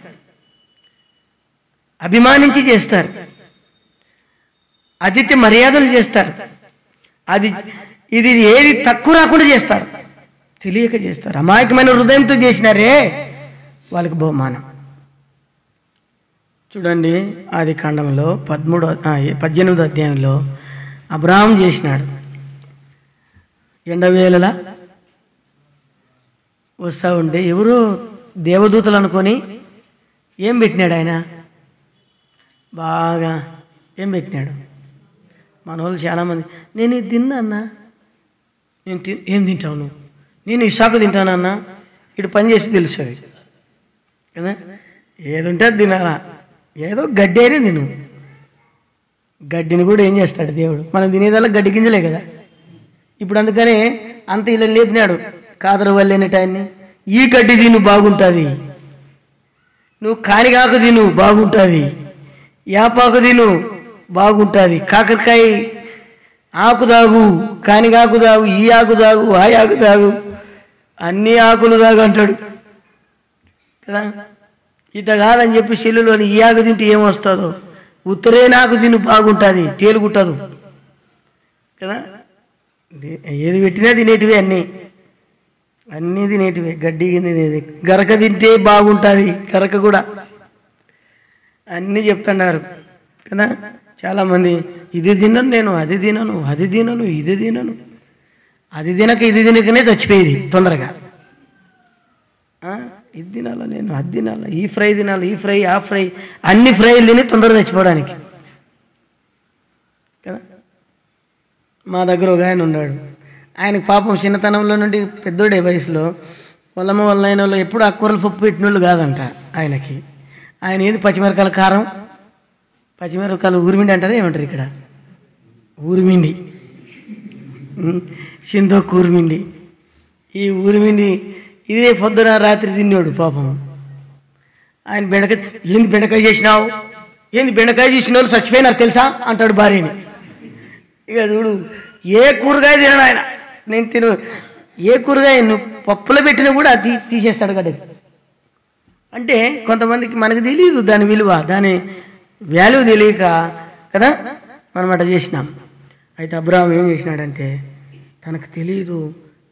అభిమానించి చేస్తారు, అతిథి మర్యాదలు చేస్తారు. ఇది ఏది తక్కువ రాకుండా చేస్తారు. తెలియక చేస్తారు. అమాయకమైన హృదయంతో చేసినారే వాళ్ళకి బహుమానం. చూడండి, ఆది కాండంలో 18వ అధ్యాయంలో అబ్రాహాం చేసినాడు. ఎండవేళలా వస్తూ ఉంటే ఎవరో దేవదూతలు అనుకొని ఏం పెట్టినాడు ఆయన? బాగా ఏం పెట్టినాడు? మన వాళ్ళు చాలామంది, నేను ఇది తిన్నా అన్నా. ఏం తింటావు నువ్వు? నేను ఇసాకు తింటానన్నా. ఇటు పని చేసి తెలుస్తుంది కదా. ఏదుంటే అది తినాలా. ఏదో గడ్డి అయినా తిను. గడ్డిని కూడా ఏం చేస్తాడు దేవుడు? మనం తినేదల్లా గడ్డి గింజలే కదా. ఇప్పుడు అందుకనే అంత ఇలా లేపినాడు కాదరు వల్లేనటాన్ని. ఈ గడ్డి తిను బాగుంటుంది, నువ్వు కానిగాకు తిను బాగుంటుంది, యాపాకు తిను బాగుంటుంది, కాకరకాయ ఆకు దాగు, కానిగాకు దాగు, ఈ ఆకు దాగు, ఆ ఆకు దాగు, అన్ని ఆకులు దాగు అంటాడు కదా. ఇట కాదని చెప్పి చెల్లులోని ఈ ఆకు తింటే ఏమొస్తుందో, ఉత్తరే నాకు తిను బాగుంటుంది, తేలుగుంటుంది కదా. ఏది పెట్టినా తినేటివే, అన్నీ తినేటివే. గడ్డి తినేది, గరక తింటే బాగుంటుంది, గరక కూడా అన్నీ చెప్తున్నారు కదా. చాలామంది ఇది తినను నేను, అది తినను, అది తినను, ఇది తినను. అది తినక ఇది తినకనే చచ్చిపోయేది తొందరగా. ఇది తినాలా నేను, అది తినాలా, ఈ ఫ్రై తినాలి, ఈ ఫ్రై, ఆ ఫ్రై, అన్ని ఫ్రైలు తిని తొందరగా చచ్చిపోవడానికి కదా. మా దగ్గర ఒక ఆయన ఉన్నాడు. ఆయనకు పాపం చిన్నతనంలో నుండి పెద్దోడే వయసులో వాళ్ళమ్మ వాళ్ళ ఆయన వాళ్ళు ఎప్పుడు అక్కూరలు పప్పు పెట్టినోళ్ళు కాదంట ఆయనకి. ఆయన ఏది పచ్చిమిరకాయల కారం, పచ్చిమిరకాయలు ఊరిమిండి అంటారా ఏమంటారు ఇక్కడ? ఊరిమిండి, సింధోక్ ఊరిమిండి. ఈ ఊరిమిండి ఇదే పొద్దున రాత్రి తిన్నాడు పాపం. ఆయన బెండకాయ, ఏంది బెండకాయ చేసినావు, ఏంది బెండకాయ చేసిన వాళ్ళు చచ్చిపోయినారు తెలుసా అంటాడు భార్యని. ఇక చూడు, ఏ కూరగాయ తినడు ఆయన. నేను ఏ కూరగాయ నువ్వు పప్పులో పెట్టినా కూడా అది తీసేస్తాడు గడ్డకి. అంటే కొంతమందికి మనకు తెలియదు దాని విలువ, దాని వాల్యూ తెలియక కదా మనం అట్లా చేసినాం. అయితే అబ్రాహాం ఏం చేసినాడంటే, తనకు తెలియదు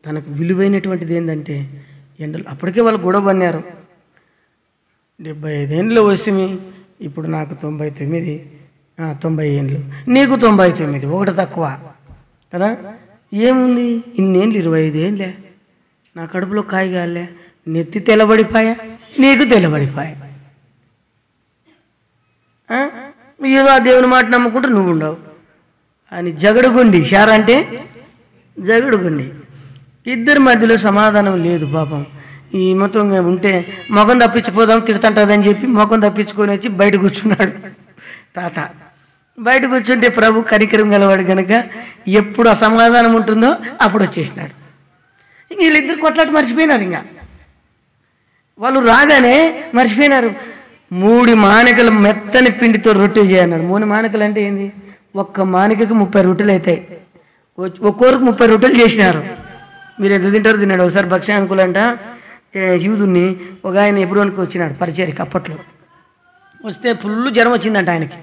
తనకు విలువైనటువంటిది ఏంటంటే ఎండలు. అప్పటికే వాళ్ళు గొడవ పన్నారు. 75 ఏళ్ళలో వచ్చి ఇప్పుడు నాకు 99, 90 ఏండ్లు, నీకు 99, ఒకటి తక్కువ కదా. ఏముంది, ఇన్నేళ్ళు 25 ఏంలే, నా కడుపులో కాయగాలే, నెత్తి తెల్లబడిపాయా, నీకు తెల్లబడిపాయా. ఏదో ఆ దేవుని మాట నమ్ముకుంటూ నువ్వు ఉండవు అని జగడుగుండి. షార్ అంటే జగడుగుండి. ఇద్దరి మధ్యలో సమాధానం లేదు పాపం. ఈ మొత్తం ఉంటే మొఖం తప్పించిపోదాం తిడుతుంటుందని చెప్పి మొఖం తప్పించుకొని వచ్చి బయట కూర్చున్నాడు తాత. బయట కూర్చుంటే ప్రభు కనికరం గలవాడు కనుక ఎప్పుడు అసమాధానం ఉంటుందో అప్పుడు వచ్చేసినాడు. ఇంక వీళ్ళిద్దరు కొట్లాట మర్చిపోయినారు. ఇంకా వాళ్ళు రాగానే మర్చిపోయినారు. 3 మానికలు మెత్తని పిండితో రొట్టె చేయన్నాడు. 3 మానికలు అంటే ఏంది, ఒక్క మానికకి 30 రొట్టెలు అవుతాయి. ఒక్కొక్కరికి 30 రొట్టెలు చేసినారు. మీరు ఎంత తింటారో తిన్నాడు. ఒకసారి భక్ష్యాంకులు అంట యూదుని ఒక ఆయన ఎప్పుడు అనుకు వచ్చినాడు పరిచయకి. అప్పట్లో వస్తే ఫుల్ జ్వరం వచ్చిందంట ఆయనకి.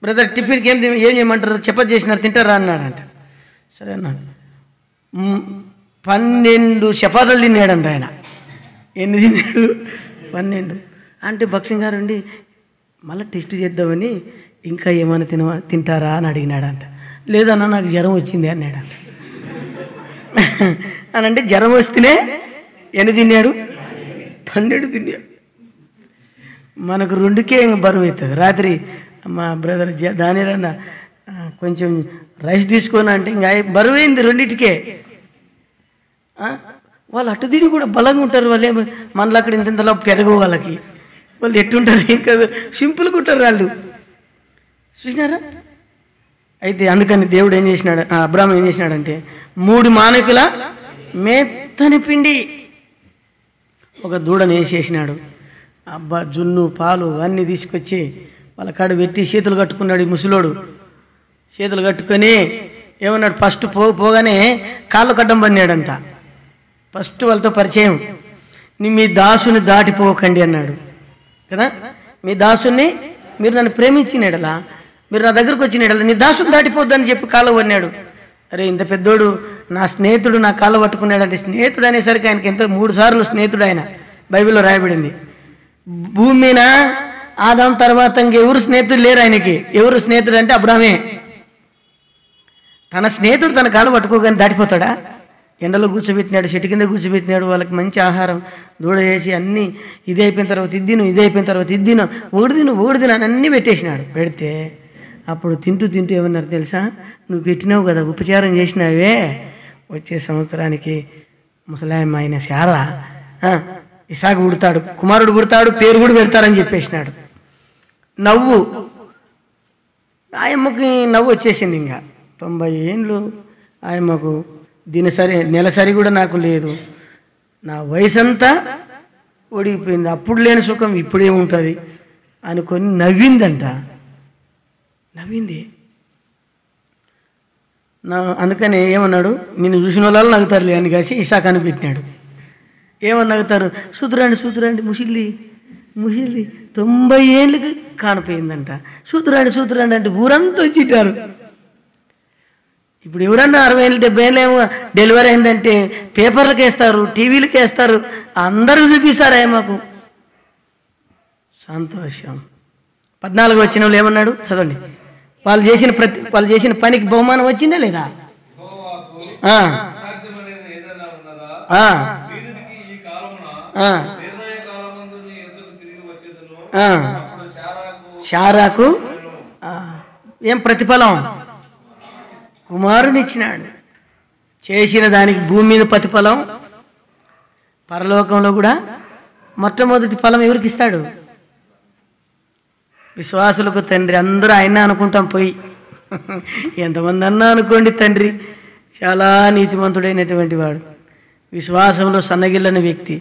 బ్రదర్ టిఫిన్కి ఏం చేయమంటారు, చపాతీ చేసినారు తింటారా అన్నాడంట. సరే అన్నాడు. 12 చపాతీలు తిన్నాడంట ఆయన. ఎన్ని తిన్నాడు? 12. అంటే భక్ష్యం గారు అండి మళ్ళీ టెస్ట్ చేద్దామని ఇంకా ఏమైనా తింటారా అని అడిగినాడంట. లేదన్నా నాకు జ్వరం వచ్చింది అన్నాడంట. అని అంటే జ్వరం వస్తేనే ఎన్ని తిన్నాడు? 12 తిన్నాడు. మనకు 2కే బరువు అవుతుంది. రాత్రి మా బ్రదర్ దానిలన్న కొంచెం రైస్ తీసుకొని అంటే ఇంకా బరువు అయింది 2కే. వాళ్ళు అటు తిరిగి కూడా బలంగా ఉంటారు. వాళ్ళు ఏమో మనలో అక్కడ ఇంతలో పెరగవు వాళ్ళకి. వాళ్ళు ఎట్టుంటారు ఇంకా సింపుల్గా ఉంటారు వాళ్ళు, చూసినారా? అయితే అందుకని దేవుడు ఏం చేసినాడు, అబ్రాహాం ఏం చేసినాడంటే 3 మానికల మెత్తని పిండి ఒక దూడని వేసేసినాడు. అబ్బా జున్ను పాలు అన్నీ తీసుకొచ్చి వాళ్ళ కాడ పెట్టి చేతులు కట్టుకున్నాడు. ఈ ముసలోడు చేతులు కట్టుకొని ఏమన్నాడు, ఫస్ట్ పోగానే కాళ్ళు కడ్డం పన్నాడంట. ఫస్ట్ వాళ్ళతో పరిచయం. మీ దాసుని దాటిపోకండి అన్నాడు కదా. మీ దాసుని మీరు నన్ను ప్రేమించినాడలా, మీరు నా దగ్గరకు వచ్చినాడలా, నీ దాసుని దాటిపోద్దని చెప్పి కాళ్ళు పన్నాడు. అరే ఇంత పెద్దోడు నా స్నేహితుడు నా కాళ్ళు పట్టుకున్నాడంటే, స్నేహితుడు అనేసరికి ఆయనకి ఎంతో 3 సార్లు స్నేహితుడు ఆయన బైబిల్లో రాయబడింది. భూమి మీద ఆదాం తర్వాత ఇంకెవరు స్నేహితుడు లేరు ఆయనకి. ఎవరు స్నేహితుడు అంటే అబ్రాహామే. తన స్నేహితుడు తన కాళ్ళు పట్టుకోగానే దాటిపోతాడా? ఎండలో కూర్చోబెట్టినాడు, చెట్టు కింద కూర్చోబెట్టినాడు. వాళ్ళకి మంచి ఆహారం దూడ చేసి అన్నీ ఇది అయిపోయిన తర్వాత ఇద్దిను, ఇది అయిపోయిన తర్వాత ఇద్దిను, ఓడిదిను అని అన్నీ పెట్టేసినాడు. పెడితే అప్పుడు తింటూ ఏమన్నారు తెలుసా, నువ్వు పెట్టినావు కదా, ఉపచారం చేసినావే, వచ్చే సంవత్సరానికి ముసలాయమ్మ అయిన శారా ఇసాకు పుడతాడు, కుమారుడు పుడతాడు, పేరు కూడా పెడతారని చెప్పేసినాడు. నవ్వు ఆయమ్మకి నవ్వు వచ్చేసింది. ఇంకా 90 ఏండ్లు ఆయమ్మకు దినసరి నెలసరి కూడా నాకు లేదు, నా వయసంతా ఒడిగిపోయింది, అప్పుడు లేని సుఖం ఇప్పుడేముంటుంది అనుకొని నవ్విందంట. నవ్వింది. అందుకని ఏమన్నాడు, నిన్ను చూసిన వాళ్ళు నవ్వుతారులే అని కాసి ఇసాకాన్ని పెట్టినాడు. ఏమని నవ్వుతారు, సూతురాండి ముసిల్ది 90 ఏళ్ళకి కానిపోయిందంట. సూతురాండి అంటే ఊరంతా వచ్చిట్టారు. ఇప్పుడు ఎవరన్నా 60 ఏళ్ళు 70 ఏళ్ళు ఏమో డెలివరీ అయిందంటే పేపర్లకు వేస్తారు, టీవీలకు వేస్తారు, అందరూ చూపిస్తారా మాకు సంతోషం. 14 వచ్చిన వాళ్ళు ఏమన్నాడు చదవండి. వాళ్ళు చేసిన పనికి బహుమానం వచ్చిందా లేదా? శారాకు ఏం ప్రతిఫలం? కుమారుని ఇచ్చినాడు. చేసిన దానికి భూమి మీద ప్రతిఫలం, పరలోకంలో కూడా మొట్టమొదటి ఫలం ఎవరికి ఇస్తాడు? విశ్వాసులకు తండ్రి. అందరూ ఆయన అనుకుంటాం పోయి, ఎంతమంది అన్నా అనుకోండి, తండ్రి చాలా నీతిమంతుడైనటువంటి వాడు, విశ్వాసంలో సన్నగిల్లని వ్యక్తి,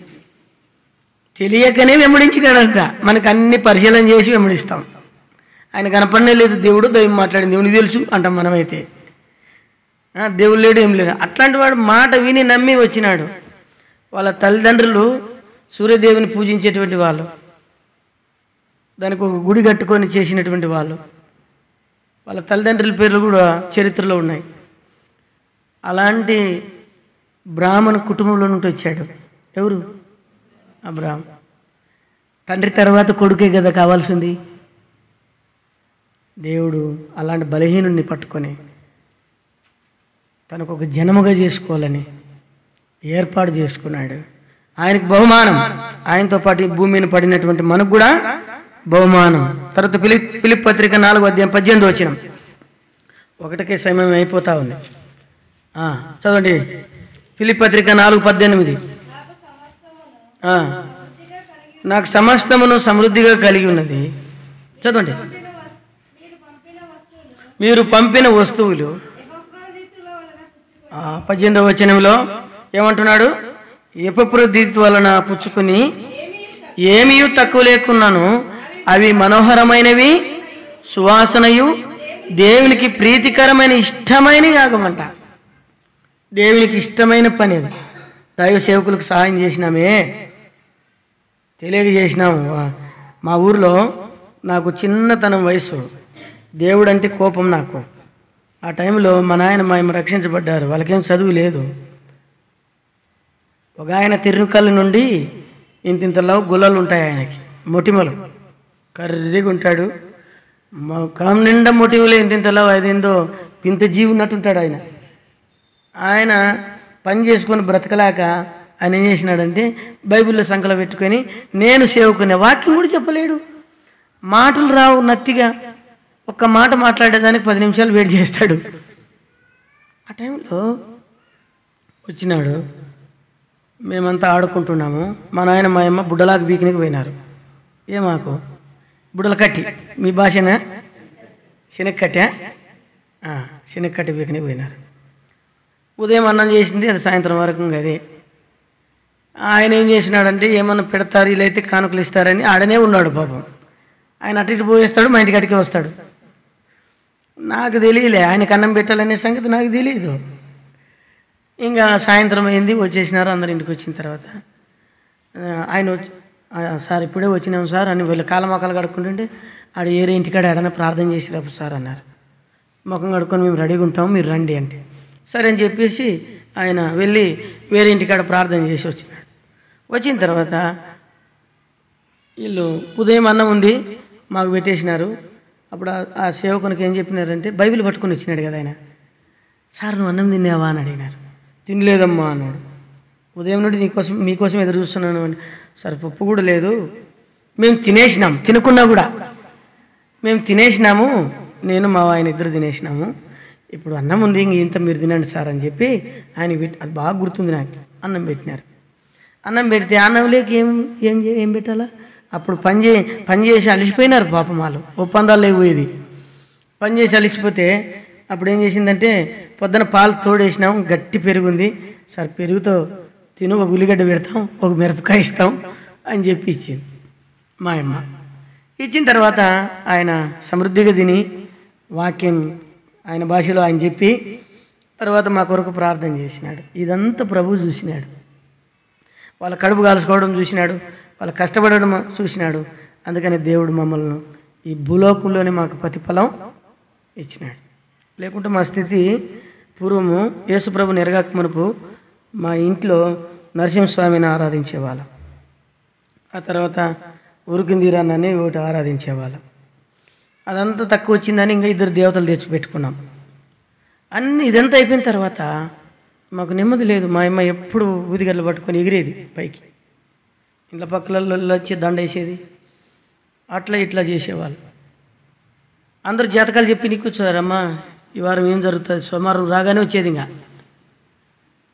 తెలియకనే వెంబడించినాడంట. మనకు అన్ని పరిశీలన చేసి వెంబడిస్తాం. ఆయన కనపడనే లేదు, దేవుడు దైవం మాట్లాడింది దేవునికి తెలుసు అంటాం మనమైతే. దేవుడు లేడు ఏం లేడు. అట్లాంటి వాడు మాట విని నమ్మి వచ్చినాడు. వాళ్ళ తల్లిదండ్రులు సూర్యదేవుని పూజించేటువంటి వాళ్ళు, దానికి ఒక గుడి కట్టుకొని చేసినటువంటి వాళ్ళు. వాళ్ళ తల్లిదండ్రుల పేర్లు కూడా చరిత్రలో ఉన్నాయి. అలాంటి బ్రాహ్మణ కుటుంబంలో నుండి వచ్చాడు. ఎవరు? అబ్రాహాం. తండ్రి తర్వాత కొడుకే కదా కావాల్సింది. దేవుడు అలాంటి బలహీనుడిని పట్టుకొని తనకు ఒక జనముగా చేసుకోవాలని ఏర్పాటు చేసుకున్నాడు. ఆయనకు బహుమానం, ఆయనతో పాటు ఈ భూమి మీద పడినటువంటి మనకు కూడా బహుమానం. తర్వాత ఫిలిప్పీ పత్రిక 4:18 ఒకటికే సమయం అయిపోతా ఉంది. చదవండి. ఫిలిప్పీ పత్రిక 4:18. నాకు సమస్తమును సమృద్ధిగా కలిగి ఉన్నది. చదవండి. మీరు పంపిన వస్తువులు 18వ వచనంలో ఏమంటున్నాడు? ఎపఫ్రోదితు వలన పుచ్చుకుని ఏమీ తక్కువ లేకున్నాను, అవి మనోహరమైనవి, సువాసనయు, దేవునికి ప్రీతికరమైన ఇష్టమైన యాగమంట. దేవునికి ఇష్టమైన పని అది. దైవ సేవకులకు సహాయం చేసినామే, తెలియజేసినాము. మా ఊరిలో నాకు చిన్నతనం వయసు, దేవుడు అంటే కోపం నాకు. ఆ టైంలో మా నాయన మేము రక్షించబడ్డారు, వాళ్ళకేం చదువు లేదు. ఒక ఆయన తిరుకల్లి నుండి ఇంతింతలో గుల్లలు ఉంటాయి, ఆయనకి మొటిమలు, కర్రీగా ఉంటాడు. కామ్ నిండా మొటిమలు ఇంతింతలో అదేందో పింత జీవి ఉన్నట్టుంటాడు ఆయన. ఆయన పని చేసుకొని బ్రతకలేక ఆయన ఏం చేసినాడంటే బైబిల్లో సంకలం పెట్టుకొని నేను సేవకునే వాక్యం కూడా చెప్పలేడు, మాటలు రావు నత్తిగా, ఒక్క మాట మాట్లాడేదానికి 10 నిమిషాలు వెయిట్ చేస్తాడు. ఆ టైంలో వచ్చినాడు, మేమంతా ఆడుకుంటున్నాము. మా నాయన మా అమ్మ బుడ్డలాగా బీకినికి పోయినారు. ఏమాకు బుడ్డల కట్టి, మీ భాషనా శనక్కట్టా? శనక్కట్టి బీకినికి పోయినారు. ఉదయం అన్నం చేసింది, అది సాయంత్రం వరకు అదే. ఆయన ఏం చేసినాడంటే ఏమన్నా పెడతారు, వీళ్ళైతే కానుకలు ఇస్తారని ఆడనే ఉన్నాడు పాపం. ఆయన అటు ఇటు పోయేస్తాడు, మా ఇంటికి అడిగే వస్తాడు. నాకు తెలియలే ఆయనకు అన్నం పెట్టాలనే సంగతి నాకు తెలియదు. ఇంకా సాయంత్రం అయింది, వచ్చేసినారు. అందరు ఇంటికి వచ్చిన తర్వాత ఆయన సార్ ఇప్పుడే వచ్చినాము సార్ అని వీళ్ళు కాలమొక్కలు కడుక్కుంటుంటే ఆడ ఏరే ఇంటికాడ ఏడన్నా ప్రార్థన చేసి రేపు సార్ అన్నారు. ముఖం కడుక్కొని మేము రెడీగా ఉంటాము, మీరు రండి అంటే సరే అని చెప్పేసి ఆయన వెళ్ళి వేరే ఇంటికాడ ప్రార్థన చేసి వచ్చినాడు. వచ్చిన తర్వాత వీళ్ళు ఉదయం అన్నం ఉంది మాకు పెట్టేసినారు. అప్పుడు ఆ సేవకునికి ఏం చెప్పినారంటే బైబిల్ పట్టుకొని వచ్చినాడు కదా ఆయన. సార్ నువ్వు అన్నం తిన్నావా అని అడిగినారు. తినలేదమ్మా అన్నాడు. ఉదయం నుండి మీకోసం ఎదురు చూస్తున్నాను అని. సార్ పప్పు కూడా లేదు, మేము తినేసినాం, తినుకున్నా కూడా మేము తినేసినాము, నేను మా ఆయన ఇద్దరు తినేసినాము, ఇప్పుడు అన్నం ఉంది ఇంత మీరు తినండి సార్ అని చెప్పి ఆయన అది బాగా గుర్తుంది నాకు. అన్నం పెట్టినారు. అన్నం పెడితే అన్నం లేక ఏం పెట్టాలా? అప్పుడు పని చేసి అలిసిపోయినారు పాపం వాళ్ళు, ఒప్పందాలు లేకపోయేది. పని చేసి అలిసిపోతే అప్పుడు ఏం చేసిందంటే పొద్దున పాలు తోడేసినాం, గట్టి పెరుగుంది, సార్ పెరుగుతో తిను, ఒక ఉల్లిగడ్డ పెడతాం, ఒక మిరపకాయ ఇస్తాం అని చెప్పి ఇచ్చింది మా అమ్మ. ఇచ్చిన తర్వాత ఆయన సమృద్ధిగా తిని వాక్యం ఆయన భాషలో ఆయన చెప్పి తర్వాత మా కొరకు ప్రార్థన చేసినాడు. ఇదంతా ప్రభువు చూసినాడు. వాళ్ళ కడుపు కాల్చుకోవడం చూసినాడు, వాళ్ళు కష్టపడడం చూసినాడు. అందుకని దేవుడు మమ్మల్ని ఈ భూలోకంలోనే మాకు ప్రతిఫలం ఇచ్చినాడు. లేకుంటే మా స్థితి పూర్వము యేసుప్రభుని ఎరగాక మునుపు మా ఇంట్లో నరసింహస్వామిని ఆరాధించేవాళ్ళం. ఆ తర్వాత ఉరుకిందిరాన్ని ఒకటి ఆరాధించేవాళ్ళం. అదంతా తక్కువ వచ్చిందని ఇంకా 2 దేవతలు తెచ్చిపెట్టుకున్నాం. ఇదంతా అయిపోయిన తర్వాత మాకు నెమ్మది లేదు. మా అమ్మ ఎప్పుడు ఊదిగడ్డలు పట్టుకొని ఎగిరేది పైకి, ఇంట్లో పక్కలలో వచ్చి దండ వేసేది, అట్లా ఇట్లా చేసేవాళ్ళు. అందరూ జాతకాలు చెప్పి నీకు కూర్చోరమ్మా ఈ వారం ఏం జరుగుతుంది, సోమవారం రాగానే వచ్చేది. ఇంకా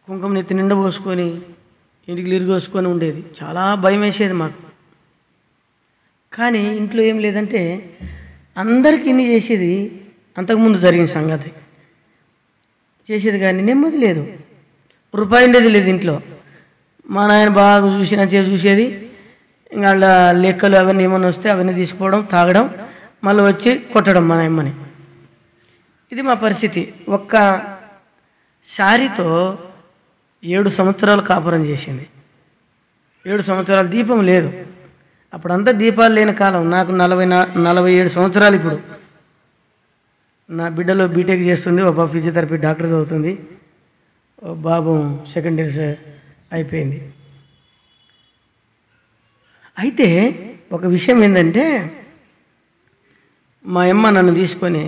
కుంకుమ నెత్తి నిండా పోసుకొని ఇంటికి లిరిగోసుకొని ఉండేది. చాలా భయం వేసేది మాకు. కానీ ఇంట్లో ఏం లేదంటే అందరికీ ఇన్ని చేసేది, అంతకుముందు జరిగిన సంగతి చేసేది, కానీ నెమ్మది లేదు, రూపాయి ఉండేది లేదు ఇంట్లో. మా నాయన బాగా చూసేది. ఇంకా వాళ్ళ లెక్కలు అవన్నీ ఏమైనా వస్తే అవన్నీ తీసుకోవడం, తాగడం, మళ్ళీ వచ్చి కొట్టడం మా నాయమ్మని. ఇది మా పరిస్థితి. ఒక్క శారీతో 7 సంవత్సరాలు కాపురం చేసింది. 7 సంవత్సరాలు దీపం లేదు. అప్పుడంతా దీపాలు లేని కాలం. నాకు 47 సంవత్సరాలు. ఇప్పుడు నా బిడ్డలో బీటెక్ చేస్తుంది, ఒక బాబు ఫిజియోథెరపీ డాక్టర్ చదువుతుంది, ఒక బాబు సెకండ్ ఇయర్ అయిపోయింది. అయితే ఒక విషయం ఏంటంటే మా అమ్మ నన్ను తీసుకొని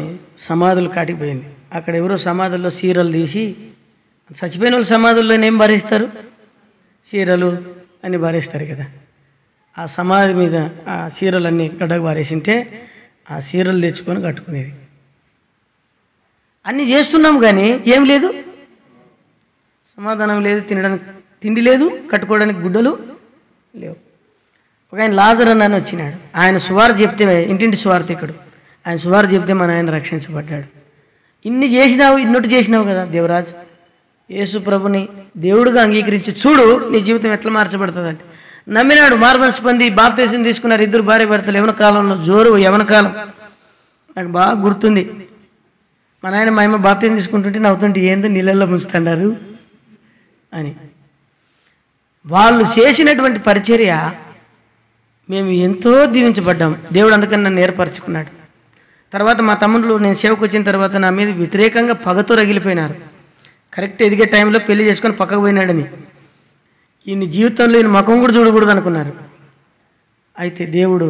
సమాధులు కాటిపోయింది. అక్కడ ఎవరో సమాధుల్లో చీరలు తీసి, చచ్చిపోయిన వాళ్ళు సమాధుల్లో ఏం భరిస్తారు, చీరలు అని భరిస్తారు కదా. ఆ సమాధి మీద ఆ చీరలన్నీ గడ్డకు బారేసింటే ఆ చీరలు తెచ్చుకొని కట్టుకునేది. అన్నీ చేస్తున్నాం కానీ ఏం లేదు, సమాధానం లేదు, తినడానికి తిండి లేదు, కట్టుకోవడానికి గుడ్డలు లేవు. ఒక ఆయన లాజర్ అని వచ్చినాడు. ఆయన సువార్త చెప్తే, ఇంటింటి సువార్థికుడు, ఆయన సువార్త చెప్తే మన ఆయన రక్షించబడ్డాడు. ఇన్ని చేసినావు, ఇన్నొట్టు చేసినావు కదా దేవరాజు, యేసు ప్రభుని దేవుడుగా అంగీకరించి చూడు, నీ జీవితం ఎట్లా మార్చబడుతుంది అంటే నమ్మినాడు. మార్మల్స్ పొంది బాప్తిసం తీసుకున్నారు. 2 భార్య భర్తలు. యవన కాలంలో జోరు యవన కాలం నాకు బాగా గుర్తుంది. మా నాయన మా అమ్మ బాప్తిసం తీసుకుంటుంటే నవ్వుతుంటే ఏందో నీళ్ళల్లో ముంచుతున్నారు అని. వాళ్ళు చేసినటువంటి పరిచర్య మేము ఎంతో దీవించబడ్డాం. దేవుడు అందుకని నన్ను ఏర్పరచుకున్నాడు. తర్వాత మా తమ్ముళ్ళు నేను సేవకు వచ్చిన తర్వాత నా మీద వ్యతిరేకంగా పగతో రగిలిపోయినారు. కరెక్ట్ ఎదిగే టైంలో పెళ్లి చేసుకొని పక్కకు పోయినాడని, ఈయన జీవితంలో ఈయన ముఖం కూడా చూడకూడదు అనుకున్నారు. అయితే దేవుడు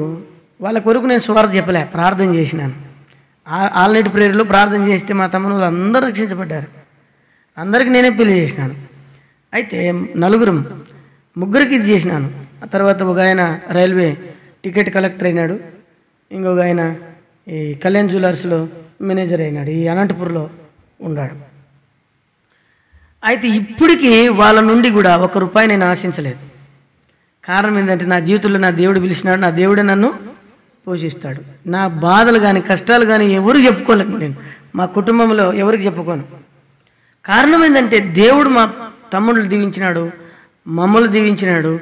వాళ్ళ కొరకు నేను సువార్త చెప్పలే, ప్రార్థన చేసినాను. ఆల్నైట్ ప్రేయర్లో ప్రార్థన చేస్తే మా తమ్ముళ్ళు అందరూ రక్షించబడ్డారు. అందరికి నేనే పెళ్లి చేసినాను. అయితే ముగ్గురికి ఇది చేసినాను. ఆ తర్వాత ఒక ఆయన రైల్వే టికెట్ కలెక్టర్ అయినాడు. ఇంకొక ఆయన ఈ కళ్యాణ్ జ్యువెలర్స్లో మేనేజర్ అయినాడు. ఈ అనంతపూర్లో ఉన్నాడు. అయితే ఇప్పటికీ వాళ్ళ నుండి కూడా ₹1 నేను ఆశించలేదు. కారణం ఏంటంటే నా జీవితంలో నా దేవుడు పిలిచినాడు, నా దేవుడే నన్ను పోషిస్తాడు. నా బాధలు కానీ కష్టాలు కానీ ఎవరికి చెప్పుకోలేను. నేను మా కుటుంబంలో ఎవరికి చెప్పుకోను. కారణం ఏంటంటే దేవుడు మా తమ్ముళ్ళు దీవించినాడు, మమ్మల్ని దీవించినాడు,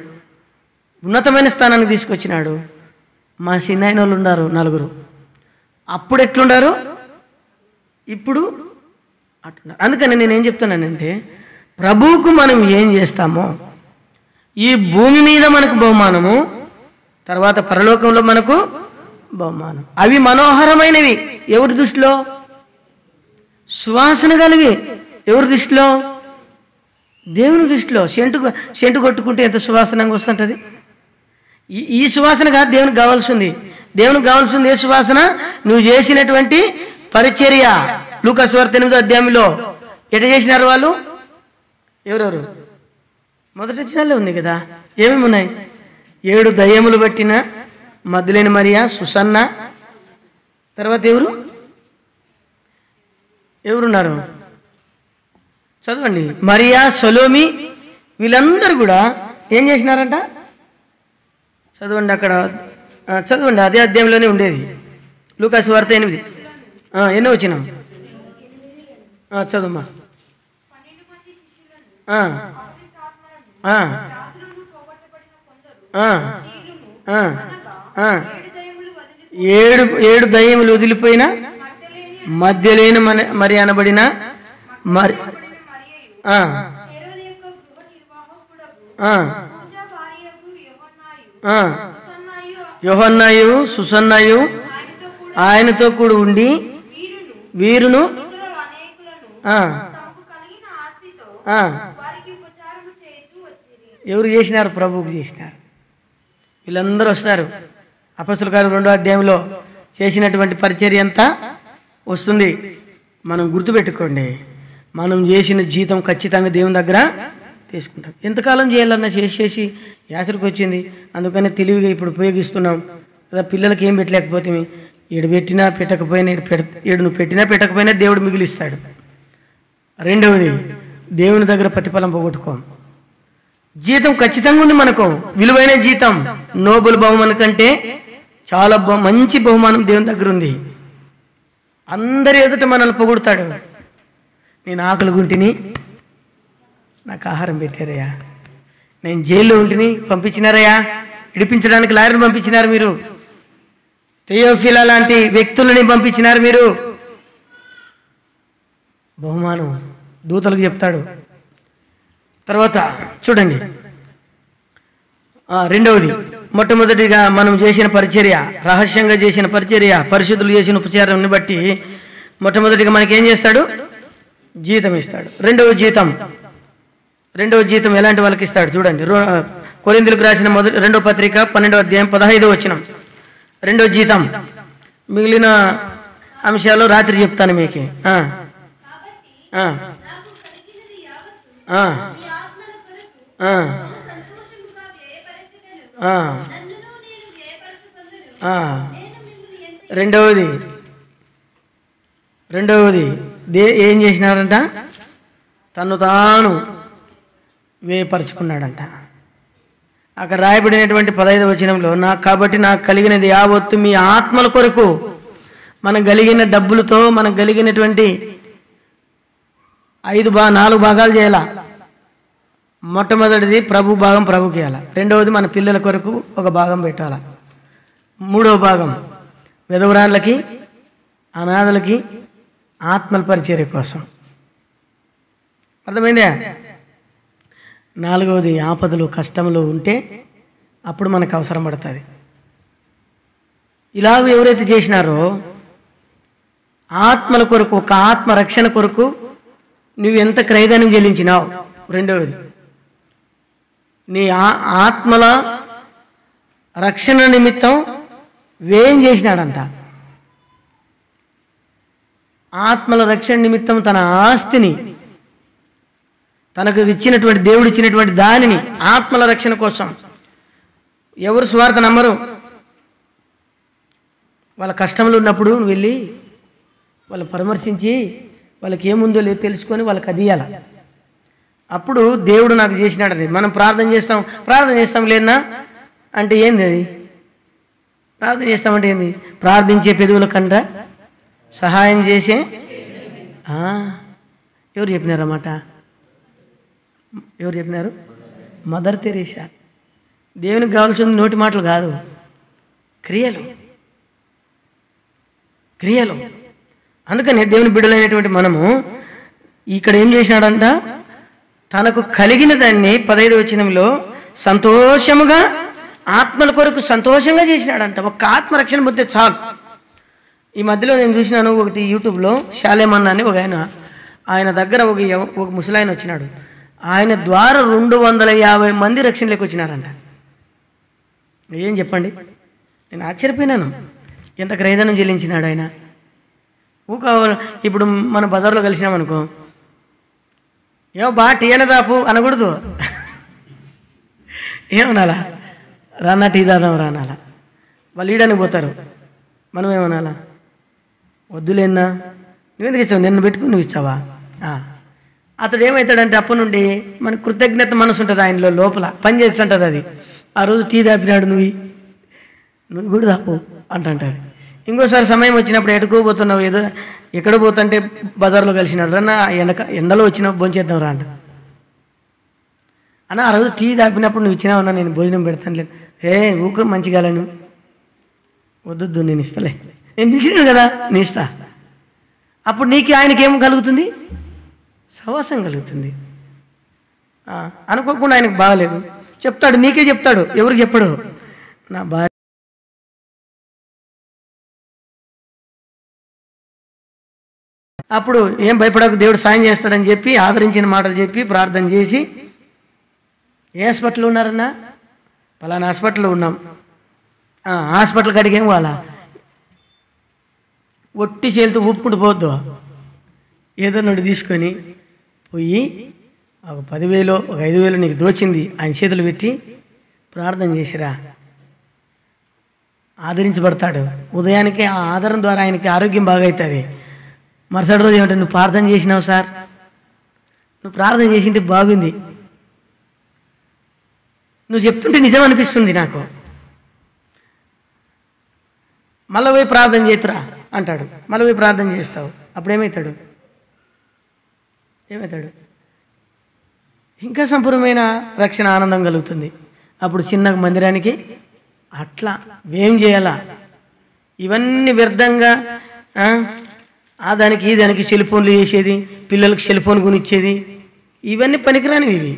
ఉన్నతమైన స్థానానికి తీసుకొచ్చినాడు. మా చిన్నాయన వాళ్ళు ఉన్నారు 4. అప్పుడు ఎట్లుండారు, ఇప్పుడు అట్లా. అందుకని నేనేం చెప్తున్నానంటే ప్రభువుకు మనం ఏం చేస్తామో ఈ భూమి మీద మనకు బహుమానము, తర్వాత పరలోకంలో మనకు బహుమానం. అవి మనోహరమైనవి ఎవరి దృష్టిలో, సువాసన కలిగి ఎవరి దృష్టిలో, దేవుని దృష్టిలో. సెంటు కొట్టుకుంటే ఎంత సువాసనంగా వస్తుంటుంది. ఈ సువాసన కాదు దేవునికి కావాల్సింది. దేవునికి కావాల్సింది ఏ సువాసన, నువ్వు చేసినటువంటి పరిచర్య. లూకా సువార్త 8వ అధ్యాయంలో ఎట చేసినారు వాళ్ళు, ఎవరెవరు, మొదటి వచనాల్లో ఉంది కదా. ఏమేమి ఉన్నాయి, 7 దయ్యములు పట్టిన మగ్దలేనే మరియా, సుసన్న, తర్వాత ఎవరున్నారు చదవండి, మరియా, సలోమి, వీళ్ళందరూ కూడా ఏం చేసినారంట చదవండి. అక్కడ చదవండి, అదే అధ్యాయంలోనే ఉండేది. లూకా సువార్త 8 ఎన్నో వచ్చినాం చదువుమా. ఏడు దయ్యములు వదిలిపోయిన మధ్యలేని మరి అనబడిన మరి యోహన్నయు సుసన్నయు ఆయనతో కూడా ఉండి వీరును ఎవరు చేసినారు, ప్రభువుకు చేసినారు. వీళ్ళందరూ వస్తారు. అపొస్తలుల కార్యాలు 2వ అధ్యాయంలో చేసినటువంటి పరిచర్య అంతా వస్తుంది. మనం గుర్తుపెట్టుకోండి, మనం చేసిన జీతం ఖచ్చితంగా దేవుని దగ్గర తీసుకుంటాం. ఎంతకాలం చేయాలన్నా చేసి యాసరికి వచ్చింది. అందుకనే తెలివిగా ఇప్పుడు ఉపయోగిస్తున్నాం కదా. పిల్లలకి ఏం పెట్టలేకపోతే ఈడు పెట్టినా పెట్టకపోయినా ఈడు నువ్వు పెట్టినా పెట్టకపోయినా దేవుడు మిగిలిస్తాడు. రెండవది, దేవుని దగ్గర ప్రతిఫలం పోగొట్టుకోం. జీతం ఖచ్చితంగా ఉంది మనకు, విలువైన జీతం. నోబెల్ బహుమానం కంటే చాలా మంచి బహుమానం దేవుని దగ్గర ఉంది. అందరి ఎదుట మనల్ని పొగుడుతాడు. నేను ఆకలి గుంటిని, నాకు ఆహారం పెట్టారయ్యా. నేను జైల్లో ఉంటిని, పంపించినారయ్యా. విడిపించడానికి లాయర్ని పంపించినారు మీరు. థియోఫిలా లాంటి వ్యక్తులని పంపించినారు మీరు. బహుమానం దూతలకు చెప్తాడు. తర్వాత చూడండి, రెండవది, మొట్టమొదటిగా మనం చేసిన పరిచర్య, రహస్యంగా చేసిన పరిచర్య, పరిశుద్ధులు చేసిన ఉపచారాన్ని బట్టి మొట్టమొదటిగా మనకి ఏం చేస్తాడు, జీతం ఇస్తాడు. రెండవ జీతం ఎలాంటి వాళ్ళకి ఇస్తాడు చూడండి. కొరింథీయులకు రాసిన 2వ పత్రిక 12వ అధ్యాయం 15వ వచనం. రెండవ జీతం మిగిలిన అంశాలు రాత్రి చెప్తాను మీకు. రెండవది ఏం చేసినాడంట? తను తాను వేయపరుచుకున్నాడంట. అక్కడ రాయబడినటువంటి 15వ వచనంలో, కాబట్టి నాకు కలిగినది యావత్తు మీ ఆత్మల కొరకు. మనకు కలిగిన డబ్బులతో మనకు కలిగినటువంటి 4 భాగాలు చేయాల. మొట్టమొదటిది ప్రభు భాగం ప్రభుకి ఇవ్వాలి. రెండవది మన పిల్లల కొరకు ఒక భాగం పెట్టాలి. మూడవ భాగం విధవరాళ్ళకి, అనాథలకి, ఆత్మల పరిచర్య కోసం. అర్థమైందా? నాలుగవది ఆపదలు కష్టములు ఉంటే అప్పుడు మనకు అవసరం పడుతుంది. ఇలాగ ఎవరైతే చేసినారో ఆత్మల కొరకు, ఒక ఆత్మ రక్షణ కొరకు నువ్వు ఎంత క్రయధనం చెల్లించినావు. రెండవది నీ ఆత్మల రక్షణ నిమిత్తం వ్యయం చేసినాడంట. ఆత్మల రక్షణ నిమిత్తం తన ఆస్తిని, తనకు ఇచ్చినటువంటి దేవుడు ఇచ్చినటువంటి దానిని ఆత్మల రక్షణ కోసం. ఎవరు స్వార్థ నమ్మరు. వాళ్ళ కష్టంలో ఉన్నప్పుడు నువ్వు వెళ్ళి వాళ్ళు పరామర్శించి వాళ్ళకి ఏముందో లేదు తెలుసుకొని వాళ్ళకి అది ఇవ్వాలి. అప్పుడు దేవుడు నాకు చేసినాడని మనం ప్రార్థన చేస్తాం లేదన్నా అంటే ఏంది? అది ప్రార్థన చేస్తామంటే ఏంది? ప్రార్థించే పెదవుల కంట సహాయం చేసే ఎవరు చెప్పినారన్నమాట? ఎవరు చెప్పినారు? Mother Teresa. దేవునికి కావాల్సింది నోటి మాటలు కాదు, క్రియలు. అందుకని దేవుని బిడ్డలైనటువంటి మనము ఇక్కడ ఏం చేసినాడంట? తనకు కలిగిన దాన్ని 15వ వచనంలో సంతోషముగా, ఆత్మల కొరకు సంతోషంగా చేసినాడంట. ఒక ఆత్మరక్షణ పొందితే చాలు. ఈ మధ్యలో నేను చూసినాను ఒకటి యూట్యూబ్లో, శాలేమన్ అని ఒక ఆయన దగ్గర ఒక ముసలాయన వచ్చినాడు. ఆయన ద్వారా 250 మంది రక్షణలోకి వచ్చినారంట. ఏం చెప్పండి? నేను ఆశ్చర్యపోయినాను. ఎంత క్రయధనం చెల్లించినాడు ఆయన. ఇప్పుడు మన బజార్లో కలిసినామనుకో, టీ అనదాపు అనకూడదు. ఏమనాలా? రానా టీ దాదాం రానాలా? వాళ్ళు ఈడనికి పోతారు. మనం ఏమనాలా? వద్దులేనా, నువ్వెందుకు ఇచ్చావు? నిన్ను పెట్టుకుని నువ్వు ఇచ్చావా? అతడు ఏమవుతాడంటే అప్పటి నుండి మన కృతజ్ఞత మనసు ఉంటుంది ఆయనలో, లోపల పని చేస్తుంటుంది అది. ఆ రోజు టీ దాపినాడు, నువ్వు కూడా దాపు అంటుంటారు. ఇంకోసారి సమయం వచ్చినప్పుడు ఎటుకోబోతున్నావు, ఏదో ఎక్కడ పోతుంటే బజార్లో కలిసినాడు, రన్నా ఎండలో వచ్చినావు భోంచేద్దాం రా అంట. అన్న ఆ రోజు టీ దాపినప్పుడు నువ్వు ఇచ్చినావన్నా, నేను భోజనం పెడతాను లేదు. ఊక మంచిగా నువ్వు వద్దు, నేను ఇస్తలే, నేను పిలిచినాను కదా, నేను ఇస్తా. అప్పుడు నీకు ఆయనకేం కలుగుతుంది? సహవాసం కలుగుతుంది. అనుకోకుండా ఆయనకు బాగలేదు, చెప్తాడు, నీకే చెప్తాడు. ఎవరికి చెప్పడు? నా భార్య. అప్పుడు ఏం భయపడకు, దేవుడు సాయం చేస్తాడని చెప్పి ఆదరించిన మాటలు చెప్పి ప్రార్థన చేసి, ఏ హాస్పిటల్లో ఉన్నారన్నా? పలానా హాస్పిటల్లో ఉన్నాం. హాస్పిటల్ కాడికి ఏం వాళ్ళ ఒట్టి చేతులతో ఊపుకుంటూ పోవద్దు. ఏదో నోటి తీసుకొని పోయి ఒక 10,000 ఒక 5,000 నీకు దోచింది ఆయన చేతులు పెట్టి ప్రార్థన చేసిరా, ఆదరించబడతాడు. ఉదయానికి ఆ ఆదరణ ద్వారా ఆయనకి ఆరోగ్యం బాగా అవుతుంది. మరుసటి రోజు ఏమంటే, నువ్వు ప్రార్థన చేసినావు సార్, నువ్వు ప్రార్థన చేసింటే బాగుంది, నువ్వు చెప్తుంటే నిజం అనిపిస్తుంది నాకు, మళ్ళీ పోయి ప్రార్థన చేతురా అంటాడు. మళ్ళీ పోయి ప్రార్థన చేస్తావు. అప్పుడు ఏమవుతాడు? ఇంకా సంపూర్ణమైన రక్షణ ఆనందం కలుగుతుంది. అప్పుడు చిన్న మందిరానికి అట్లా ఏం చేయాలా? ఇవన్నీ వ్యర్థంగా దానికి ఈ దానికి సెల్ ఫోన్లు చేసేది, పిల్లలకు సెల్ ఫోన్ కొనిచ్చేది, ఇవన్నీ పనికిరానివి.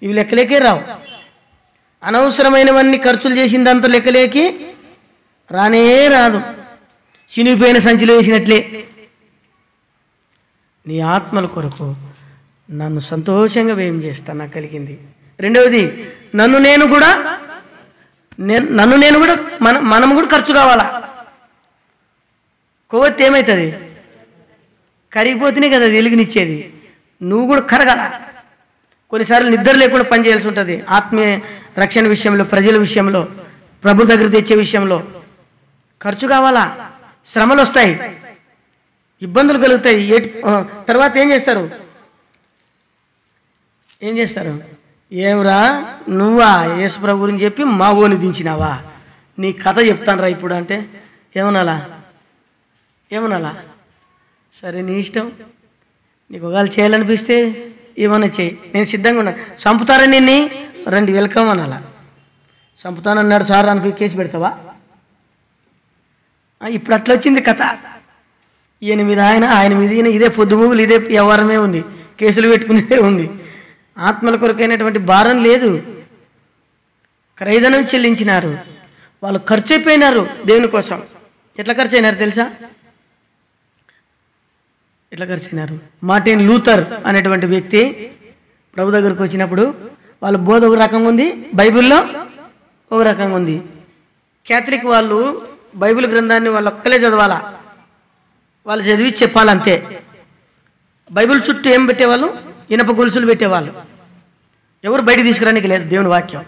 ఇవి లెక్కలేకే రావు. అనవసరమైనవన్నీ ఖర్చులు చేసిందంతా లెక్కలేకి రానే రాదు. చినిగిపోయిన సంచిలో వేసినట్లే. నీ ఆత్మల కొరకు నన్ను సంతోషంగా వ్యయం చేస్తా, నాకు కలిగింది. రెండవది, నన్ను నేను కూడా మనము కూడా ఖర్చు కావాలా? కొవ్వొత్తి ఏమవుతుంది? కరిగిపోతేనే కదా అది వెలుగునిచ్చేది. నువ్వు కూడా కరగాల. కొన్నిసార్లు నిద్ర లేకుండా పనిచేయాల్సి ఉంటుంది. ఆత్మీయ రక్షణ విషయంలో, ప్రజల విషయంలో, ప్రభు దగ్గర తెచ్చే విషయంలో ఖర్చు కావాలా, శ్రమలు వస్తాయి, ఇబ్బందులు కలుగుతాయి. తర్వాత ఏం చేస్తారు? ఏమిరా నువ్వా యేసు ప్రభు గురించి చెప్పి మా ఓని దించినావా? నీ కథ చెప్తాను రా ఇప్పుడు అంటే ఏమనాలా? సరే నీ ఇష్టం, నీకు ఒకవేళ చేయాలనిపిస్తే ఏమన్నా చేయి, నేను సిద్ధంగా ఉన్నా. చంపుతారా నిన్ను? రండి వెల్కమ్ అనాలా. చంపుతానన్నాడు సార్ అని కేసు పెడతావా? ఇప్పుడు అట్లా వచ్చింది కథ. ఈయన మీద ఆయన మీద ఈయన, ఇదే పొద్దుమూగులు, ఇదే వ్యవహారమే ఉంది, కేసులు పెట్టుకునేదే ఉంది. ఆత్మల కొరకైనటువంటి భారం లేదు. క్రయధనం చెల్లించినారు, వాళ్ళు ఖర్చు అయిపోయినారు దేవుని కోసం. ఎట్లా ఖర్చు అయినారు తెలుసా? మార్టిన్ లూథర్ అనేటువంటి వ్యక్తి ప్రభు దగ్గరకు వచ్చినప్పుడు వాళ్ళ బోధ ఒక రకంగా ఉంది, బైబిల్లో ఒక రకంగా ఉంది. క్యాథలిక్ వాళ్ళు బైబిల్ గ్రంథాన్ని వాళ్ళు ఒక్కలే చదవాలా, వాళ్ళు చదివి చెప్పాలంతే. బైబిల్ చుట్టూ ఏం పెట్టేవాళ్ళు? ఇనప గొలుసులు పెట్టేవాళ్ళు. ఎవరు బయట తీసుకురానికి లేదు దేవుని వాక్యం.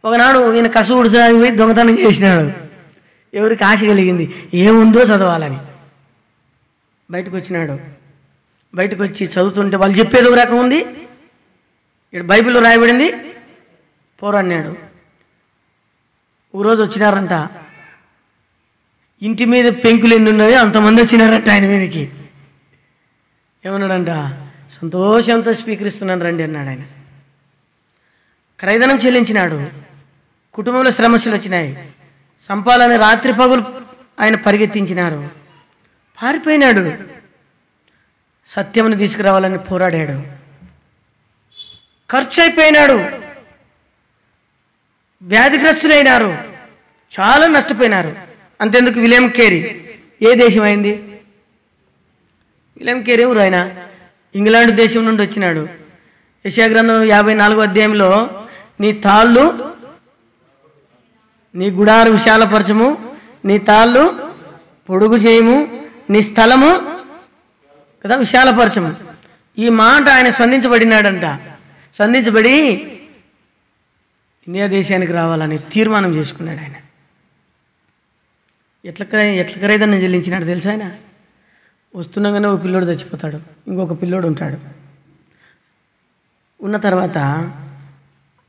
ఒకనాడు ఈయన కసువుడు సాగిపోయి దొంగతనం చేసినాడు. ఎవరికి ఆశ కలిగింది ఏముందో చదవాలని బయటకు వచ్చినాడు. బయటకు వచ్చి చదువుతుంటే వాళ్ళు చెప్పేది ఒక రకం ఉంది, ఇక్కడ బైబిల్లో రాయబడింది పోరాడినాడు. ఒకరోజు వచ్చినారంట, ఇంటి మీద పెంకులు ఎన్ని ఉన్నాయో అంతమంది వచ్చినారంట ఆయన మీదకి. ఏమన్నాడంట? సంతోషంతో స్వీకరిస్తున్నాను రండి అన్నాడు ఆయన. క్రయధనం చెల్లించినాడు, కుటుంబంలో సమస్యలు వచ్చినాయి, సంపాలని రాత్రి పగులు ఆయన పరిగెత్తించినారు, పారిపోయినాడు. సత్యమును తీసుకురావాలని పోరాడాడు, ఖర్చు అయిపోయినాడు, వ్యాధిగ్రస్తులైనారు, చాలా నష్టపోయినారు. అంతెందుకు విలియం కేరీ ఏ దేశం అయింది? విలియం కేరీ ఎవరు? ఆయన ఇంగ్లాండ్ దేశం నుండి వచ్చినాడు. యెషయా గ్రంథం 54వ అధ్యాయంలో నీ తాళ్ళు, నీ గుడారు విశాలపరచము, నీ తాళ్ళు పొడుగు చేయము, నీ స్థలము కదా విశాలపరచము. ఈ మాట ఆయన స్పందించబడినాడంట. స్పందించబడి ఇండియా దేశానికి రావాలని తీర్మానం చేసుకున్నాడు ఆయన. ఎట్లా ఖరీదన్న చెల్లించినాడు తెలుసా? ఆయన వస్తున్నాగానే ఒక పిల్లోడు చచ్చిపోతాడు, ఇంకొక పిల్లోడు ఉంటాడు. ఉన్న తర్వాత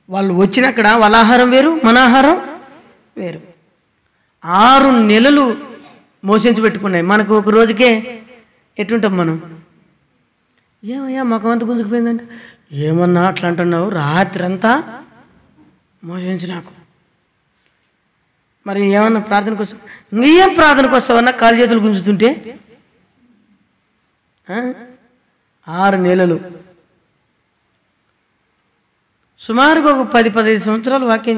వాళ్ళు వచ్చినక్కడ వాళ్ళ ఆహారం వేరు, మన ఆహారం వేరు. 6 నెలలు మోసించి పెట్టుకున్నాయి. మనకు ఒక రోజుకే ఎట్లుంటాం మనం? ఏమయ్యా మొఖం అంతా గుంజుకుపోయిందంటే, ఏమన్నా అట్లా అంటున్నావు? రాత్రి అంతా మోసించి నాకు. మరి ఏమన్నా ప్రార్థనకు వస్తావు? ఇంకేం ప్రార్థనకు వస్తావన్నా కాలు చేతులు గుంజుతుంటే? 6 నెలలు సుమారుగా ఒక 10-15 సంవత్సరాలు వాక్యం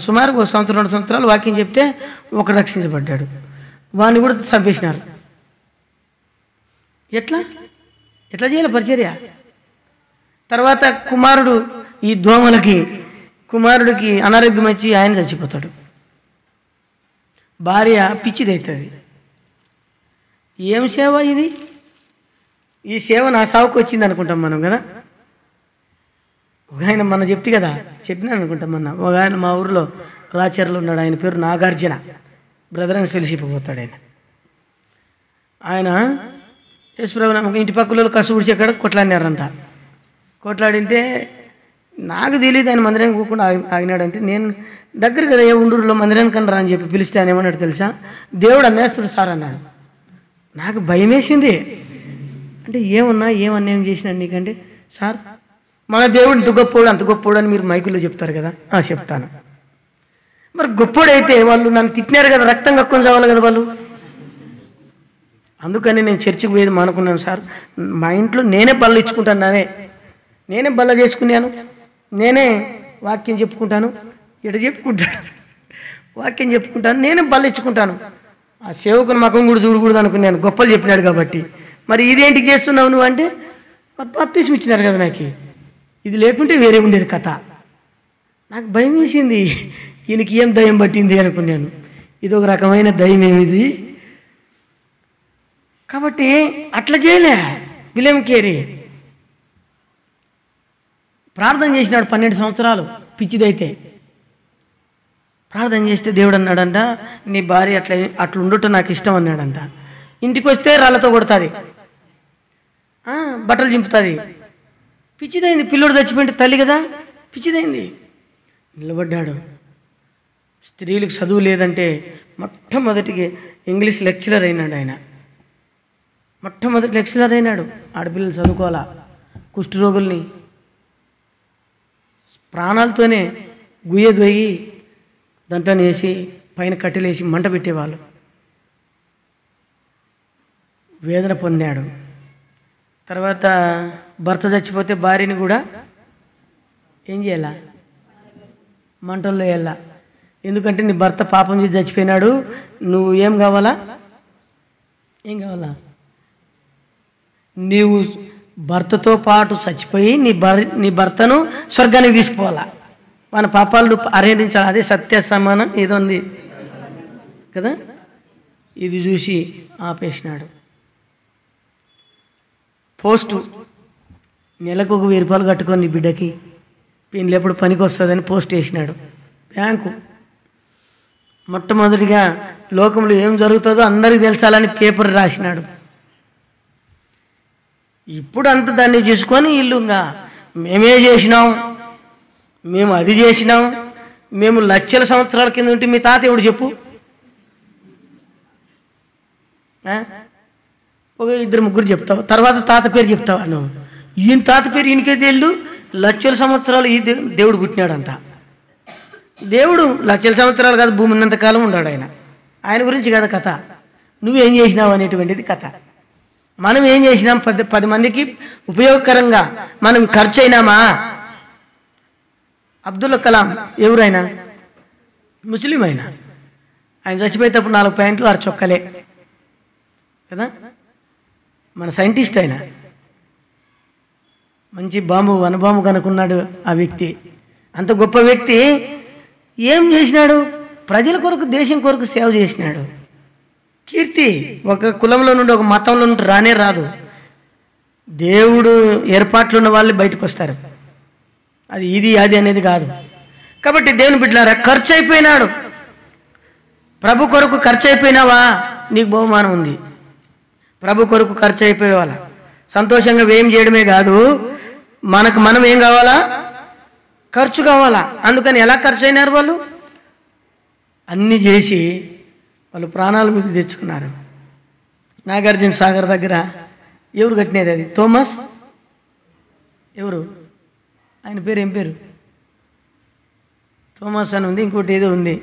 సుమారుగా 1 సంవత్సరం 2 సంవత్సరాలు వాక్యం చెప్తే ఒకడు రక్షించబడ్డాడు. వాడిని కూడా చంపేసినారు. ఎట్లా చేయాలి పరిచర్య? తర్వాత ఈ కుమారుడికి అనారోగ్యం వచ్చి ఆయన చచ్చిపోతాడు. భార్య పిచ్చిదవుతుంది. ఏం సేవ ఇది? ఈ సేవ నా సావుకు వచ్చింది అనుకుంటాం మనం కదా. ఒక ఆయన మన చెప్పినాను అనుకుంటాం మొన్న. ఒక ఆయన మా ఊరిలో రాచర్లో ఉన్నాడు, ఆయన పేరు నాగార్జున, బ్రదర్ అండ్ ఫెలోషిప్ పోతాడు ఆయన. ఆయన యేసుప్రభు నమ్మకం ఇంటి పక్కల కసుబుడిచి ఎక్కడ కొట్లాడినారంట. కొట్లాడింటే నాకు తెలియదు, ఆయన మందిరానికి పోకుండా ఆగినాడంటే, నేను దగ్గర కదా ఏ ఉండూరులో మందిరానికి కనరా అని చెప్పి పిలిస్తే ఆయన ఏమన్నాడు తెలుసా? దేవుడు అన్నేస్తాడు సార్ అన్నాడు. నాకు భయం వేసింది. అంటే ఏమన్యాయం చేసినాడు నీకంటే, సార్ మన దేవుడు ఇంత గొప్పోడు అంత గొప్పోడు అని మీరు మైకుల్లో చెప్తారు కదా. చెప్తాను. మరి గొప్పోడైతే వాళ్ళు నన్ను తిట్టినారు కదా, రక్తం కక్కుని చావాలి కదా వాళ్ళు. అందుకని నేను చర్చికి పోయేది మానుకున్నాను సార్. మా ఇంట్లో నేనే బల్ల ఇచ్చుకుంటాను, నేనే బల్ల చేసుకున్నాను, నేనే వాక్యం చెప్పుకుంటాను. వాక్యం చెప్పుకుంటాను, నేనే బల్ల ఇచ్చుకుంటాను. ఆ సేవకుని మకం కూడా చూడకూడదు అనుకున్నాను, గొప్పలు చెప్పినాడు కాబట్టి. మరి ఇదేంటికి చేస్తున్నావు నువ్వు అంటే, మరి బాప్తిస్మం ఇచ్చినారు కదా నాకు, ఇది లేకుంటే వేరే ఉండేది కథ. నాకు భయం వేసింది, ఈయనకి ఏం దయ్యం పట్టింది అనుకున్నాను. ఇది ఒక రకమైన దయ్యం ఏమిది. కాబట్టి అట్లా చేయలే విలియం కేరీ. ప్రార్థన చేసినాడు 12 సంవత్సరాలు, పిచ్చిదైతే ప్రార్థన చేస్తే దేవుడు అన్నాడంట, నీ భార్య అట్లా ఉండటం నాకు ఇష్టం అన్నాడంట. ఇంటికి వస్తే రాళ్ళతో కొడుతుంది, బట్టలు చింపుతుంది. పిచ్చిదైంది. పిల్లోడు చచ్చిపోయింది, తల్లి కదా, పిచ్చిదైంది. నిలబడ్డాడు. స్త్రీలకు చదువు లేదంటే మొట్టమొదటికి ఇంగ్లీష్ లెక్చరర్ అయినాడు ఆయన. మొట్టమొదటి లెక్చరర్ అయినాడు. ఆడపిల్లలు చదువుకోవాలా, కుష్ఠరోగుల్ని ప్రాణాలతోనే గుయ్యదొయ్యి దాంట్లో వేసి పైన కట్టెలేసి మంట పెట్టేవాళ్ళు. వేదన పొందాడు. తర్వాత భర్త చచ్చిపోతే భార్యని కూడా ఏం చేయాలా, మంటల్లో వేయాలా. ఎందుకంటే నీ భర్త పాపం చేసి చచ్చిపోయినాడు, నువ్వు ఏం కావాలా, నీవు భర్తతో పాటు చచ్చిపోయి నీ భర్తను స్వర్గానికి తీసుకుపోవాలా, మన పాపాలు అరేంజించాలి. అదే సత్య సమానం ఏదో ఉంది కదా. ఇది చూసి ఆపేసినాడు. పోస్టు నెలకు 1000 రూపాయలు కట్టుకొని నీ బిడ్డకి పెళ్ళి పనికి వస్తుందని పోస్ట్ వేసినాడు. బ్యాంకు మొట్టమొదటిగా లోకంలో ఏం జరుగుతుందో అందరికీ తెలుసాలని పేపర్ రాసినాడు. ఇప్పుడు అంత దాన్ని చూసుకొని వీళ్ళుగా మేమే చేసినాం, మేము అది చేసినాం, మేము లక్షల సంవత్సరాల కింద ఉంటే మీ తాత ఎవడు చెప్పు. ఒక 2-3 చెప్తావు, తర్వాత తాత పేరు చెప్తావా నువ్వు. ఈయన తాత పేరు ఈయనకే తెలియదు. లక్షల సంవత్సరాలు ఈ దేవుడు పుట్టినాడంట. దేవుడు లక్షల సంవత్సరాలు కాదు, భూమి ఉన్నంతకాలం ఉన్నాడు ఆయన. ఆయన గురించి కదా కథ. నువ్వేం చేసినావు అనేటువంటిది కథ. మనం ఏం చేసినాం, 10 మందికి ఉపయోగకరంగా మనం ఖర్చు అయినామా. అబ్దుల్ కలాం ఎవరైనా ముస్లిం అయినా, ఆయన చచ్చిపోయేటప్పుడు 4 ప్యాంట్లు 6 చొక్కలే కదా. మన సైంటిస్ట్ అయినా మంచి వనబాంబు కనుక్కున్నాడు ఆ వ్యక్తి. అంత గొప్ప వ్యక్తి ఏం చేసినాడు, ప్రజల కొరకు దేశం కొరకు సేవ చేసినాడు. కీర్తి ఒక కులంలో నుండి ఒక మతంలో నుండి రానే రాదు. దేవుడు ఏర్పాట్లు ఉన్న వాళ్ళు బయటకు వస్తారు. అది అది అనేది కాదు. కాబట్టి దేవుని బిడ్డలారా, ఖర్చు అయిపోయినాడు. ప్రభు కొరకు ఖర్చు అయిపోయినావా, నీకు బహుమానం ఉంది. ప్రభు కొరకు ఖర్చు అయిపోయేవాళ్ళ సంతోషంగా వ్యయం చేయడమే కాదు, మనం ఏం కావాలా, ఖర్చు కావాలా. అందుకని ఎలా ఖర్చు అయినారు వాళ్ళు, అన్నీ చేసి వాళ్ళు ప్రాణాల మీద తెచ్చుకున్నారు. నాగార్జున సాగర్ దగ్గర ఎవరు కట్టినది అది, థోమస్ ఎవరు, ఆయన పేరు ఏం పేరు, థోమస్ అని ఉంది, ఇంకోటి ఏదో ఉంది,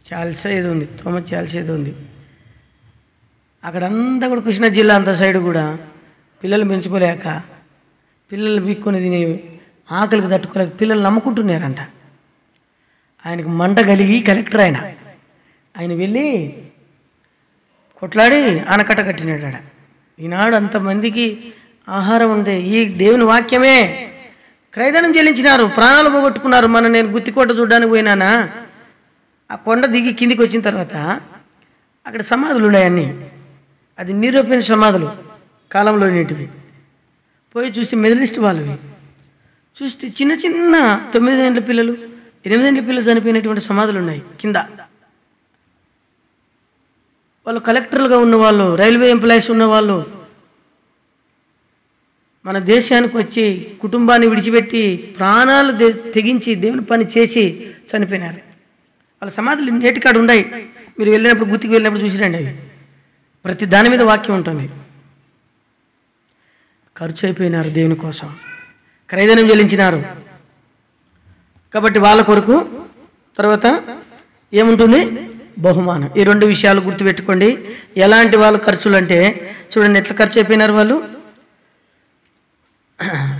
చార్ల్స్ ఏదో ఉంది, థోమస్ చార్ల్స్ ఏదో ఉంది. అక్కడంతా కూడా కృష్ణా జిల్లా అంత సైడ్ కూడా పిల్లలు పెంచుకోలేక, పిల్లలు పీక్కొని తిని ఆకలికి తట్టుకోలేక పిల్లలు నమ్ముకుంటున్నారంట. ఆయనకు మంట కలిగి కలెక్టర్ ఆయన వెళ్ళి కొట్లాడి ఆనకట్ట కట్టినాడు. ఈనాడు అంతమందికి ఆహారం ఉండే ఈ దేవుని వాక్యమే క్రయధనం చెల్లించినారు, ప్రాణాలు పోగొట్టుకున్నారు. నేను గుత్తికోట చూడడానికి పోయినానా, ఆ కొండ దిగి కిందికి వచ్చిన తర్వాత అక్కడ సమాధులు ఉన్నాయన్నీ, అది యూరోపియన్ సమాధులు కాలంలో నీటివి. పోయి చూసి మెదలిస్ట్ వాళ్ళవి చూస్తే చిన్న చిన్న 9 ఏళ్ళ పిల్లలు 8 ఏళ్ళ పిల్లలు చనిపోయినటువంటి సమాధులు ఉన్నాయి కింద. వాళ్ళు కలెక్టర్లుగా ఉన్నవాళ్ళు, రైల్వే ఎంప్లాయీస్ ఉన్నవాళ్ళు మన దేశానికి వచ్చి కుటుంబాన్ని విడిచిపెట్టి ప్రాణాలు తెగించి దేవుని పని చేసి చనిపోయినారు. వాళ్ళ సమాధులు నేటికాడ ఉన్నాయి. మీరు వెళ్ళినప్పుడు గుర్తుకు వెళ్ళినప్పుడు చూసిరండి. అవి ప్రతి దాని మీద వాక్యం ఉంటుంది. ఖర్చు అయిపోయినారు దేవుని కోసం, క్రయధనం చెల్లించినారు. కాబట్టి వాళ్ళ కొరకు తర్వాత ఏముంటుంది, బహుమానం. ఈ 2 విషయాలు గుర్తుపెట్టుకోండి. ఎలాంటి వాళ్ళు ఖర్చులు అంటే చూడండి ఎట్లా ఖర్చు అయిపోయినారు వాళ్ళు.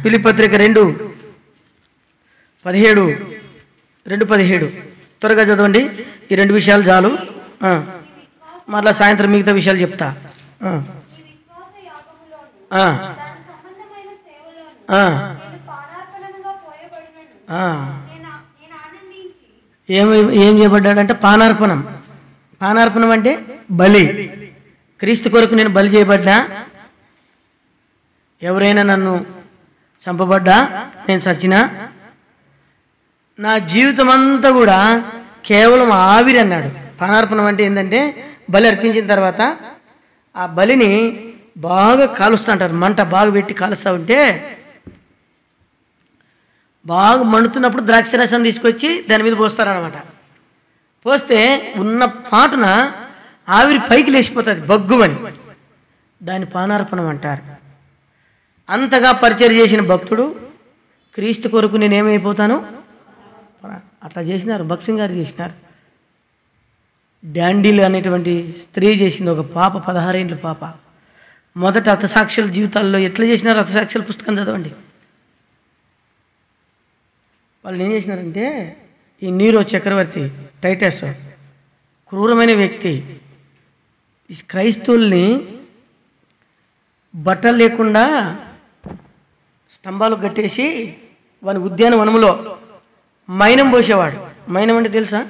ఫిలిప్పీ పత్రిక 2:17 త్వరగా చదవండి. ఈ 2 విషయాలు చాలు, మరలా సాయంత్రం మిగతా విషయాలు చెప్తా. ఏం చేయబడ్డాడంటే పానార్పణం అంటే బలి. క్రీస్తు కొరకు నేను బలి చేయబడ్డా, ఎవరైనా నన్ను చంపబడ్డా, నేను చచ్చినా, నా జీవితం అంతా కూడా కేవలం ఆవిరి అన్నాడు. పానార్పణం అంటే ఏంటంటే బలి అర్పించిన తర్వాత ఆ బలిని బాగా కాలుస్తూ అంటారు. మంట బాగా పెట్టి కాలుస్తూ ఉంటే బాగా మండుతున్నప్పుడు ద్రాక్షరసం తీసుకొచ్చి దాని మీద పోస్తారనమాట. పోస్తే ఉన్న పాటున ఆవిరి పైకి లేచిపోతుంది బగ్గుమని. దాని పానార్పణం అంటారు. అంతగా పరిచయం చేసిన భక్తుడు క్రీస్తు కొరకు నేనేమైపోతాను అట్లా చేసినారు. భక్సింగ్ గారు చేసినారు. డాండీలు అనేటువంటి స్త్రీ చేసింది, ఒక పాప, 16 ఏళ్ళ పాప. మొదట హతసాక్షుల జీవితాల్లో ఎట్లా చేసినారు? హతసాక్షుల పుస్తకం చదవండి. వాళ్ళు ఏం చేసినారంటే, ఈ నీరో చక్రవర్తి, టైటస్ క్రూరమైన వ్యక్తి, ఈ క్రైస్తవుల్ని బట్టలు లేకుండా స్తంభాలు కట్టేసి వాని ఉద్యానవనంలో మైనం పోసేవాడు. మైనం అంటే తెలుసా?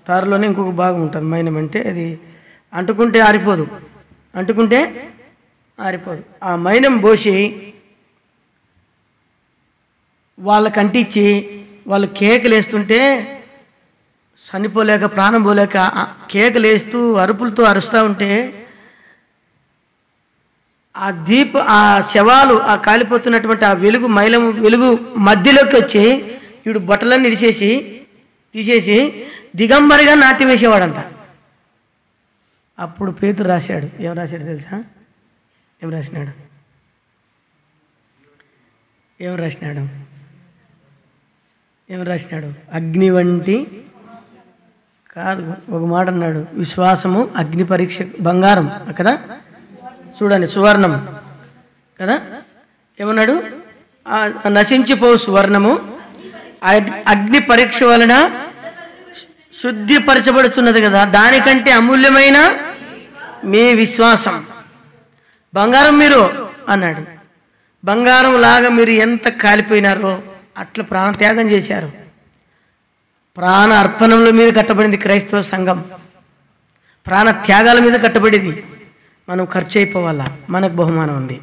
తారులోనే ఇంకొక భాగం ఉంటుంది. మైనం అంటే అది అంటుకుంటే ఆరిపోదు, అంటుకుంటే ఆరిపోదు. ఆ మైనం పోసి వాళ్ళకి అంటించి వాళ్ళు కేకలు వేస్తుంటే చనిపోలేక, ప్రాణం పోలేక కేకలు వేస్తూ అరుపులతో అరుస్తూ ఉంటే ఆ శవాలు, ఆ కాలిపోతున్నటువంటి ఆ వెలుగు, మైలం వెలుగు మధ్యలోకి వచ్చి వీడు బట్టలన్నీ తీసేసి దిగంబరిగా నాట్యం వేసేవాడంట. అప్పుడు పేతురు రాశాడు. ఏం రాశాడు తెలుసా? ఏం రాసినాడు? అగ్ని వంటి కాదు, ఒక మాట అన్నాడు, విశ్వాసము అగ్ని పరీక్ష, బంగారం కదా, చూడండి, సువర్ణం కదా. ఏమన్నాడు? నశించిపో సువర్ణము అగ్ని పరీక్ష వలన శుద్ధిపరచబడుతున్నది కదా, దానికంటే అమూల్యమైన మీ విశ్వాసం. బంగారం మీరు అన్నాడు. బంగారం లాగా మీరు ఎంత కాలిపోయినారో అట్లా ప్రాణత్యాగం చేశారు. ప్రాణ అర్పణంలో మీద కట్టబడింది క్రైస్తవ సంఘం. ప్రాణ త్యాగాల మీద కట్టబడింది. మనం ఖర్చు అయిపోవాలా, మనకు బహుమానం ఉంది.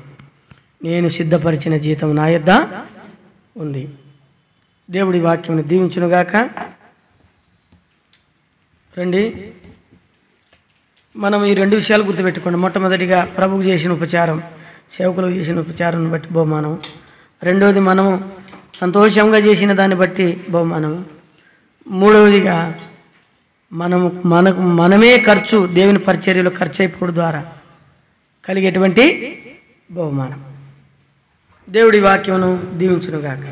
నేను సిద్ధపరిచిన జీతం నా యొద్ద ఉంది. దేవుడి వాక్యం దీవించునుగాక. రండి, మనం ఈ 2 విషయాలు గుర్తుపెట్టుకోండి. మొట్టమొదటిగా ప్రభువు చేసిన ఉపచారం, సేవకులకు చేసిన ఉపచారం బట్టి బహుమానం. రెండవది మనము సంతోషంగా చేసిన దాన్ని బట్టి బహుమానం. మూడవదిగా మనమే ఖర్చు, దేవుని పరిచర్యలో ఖర్చు అయిపోవడం ద్వారా కలిగేటువంటి బహుమానం. దేవుడి వాక్యమును దీవించునుగాక.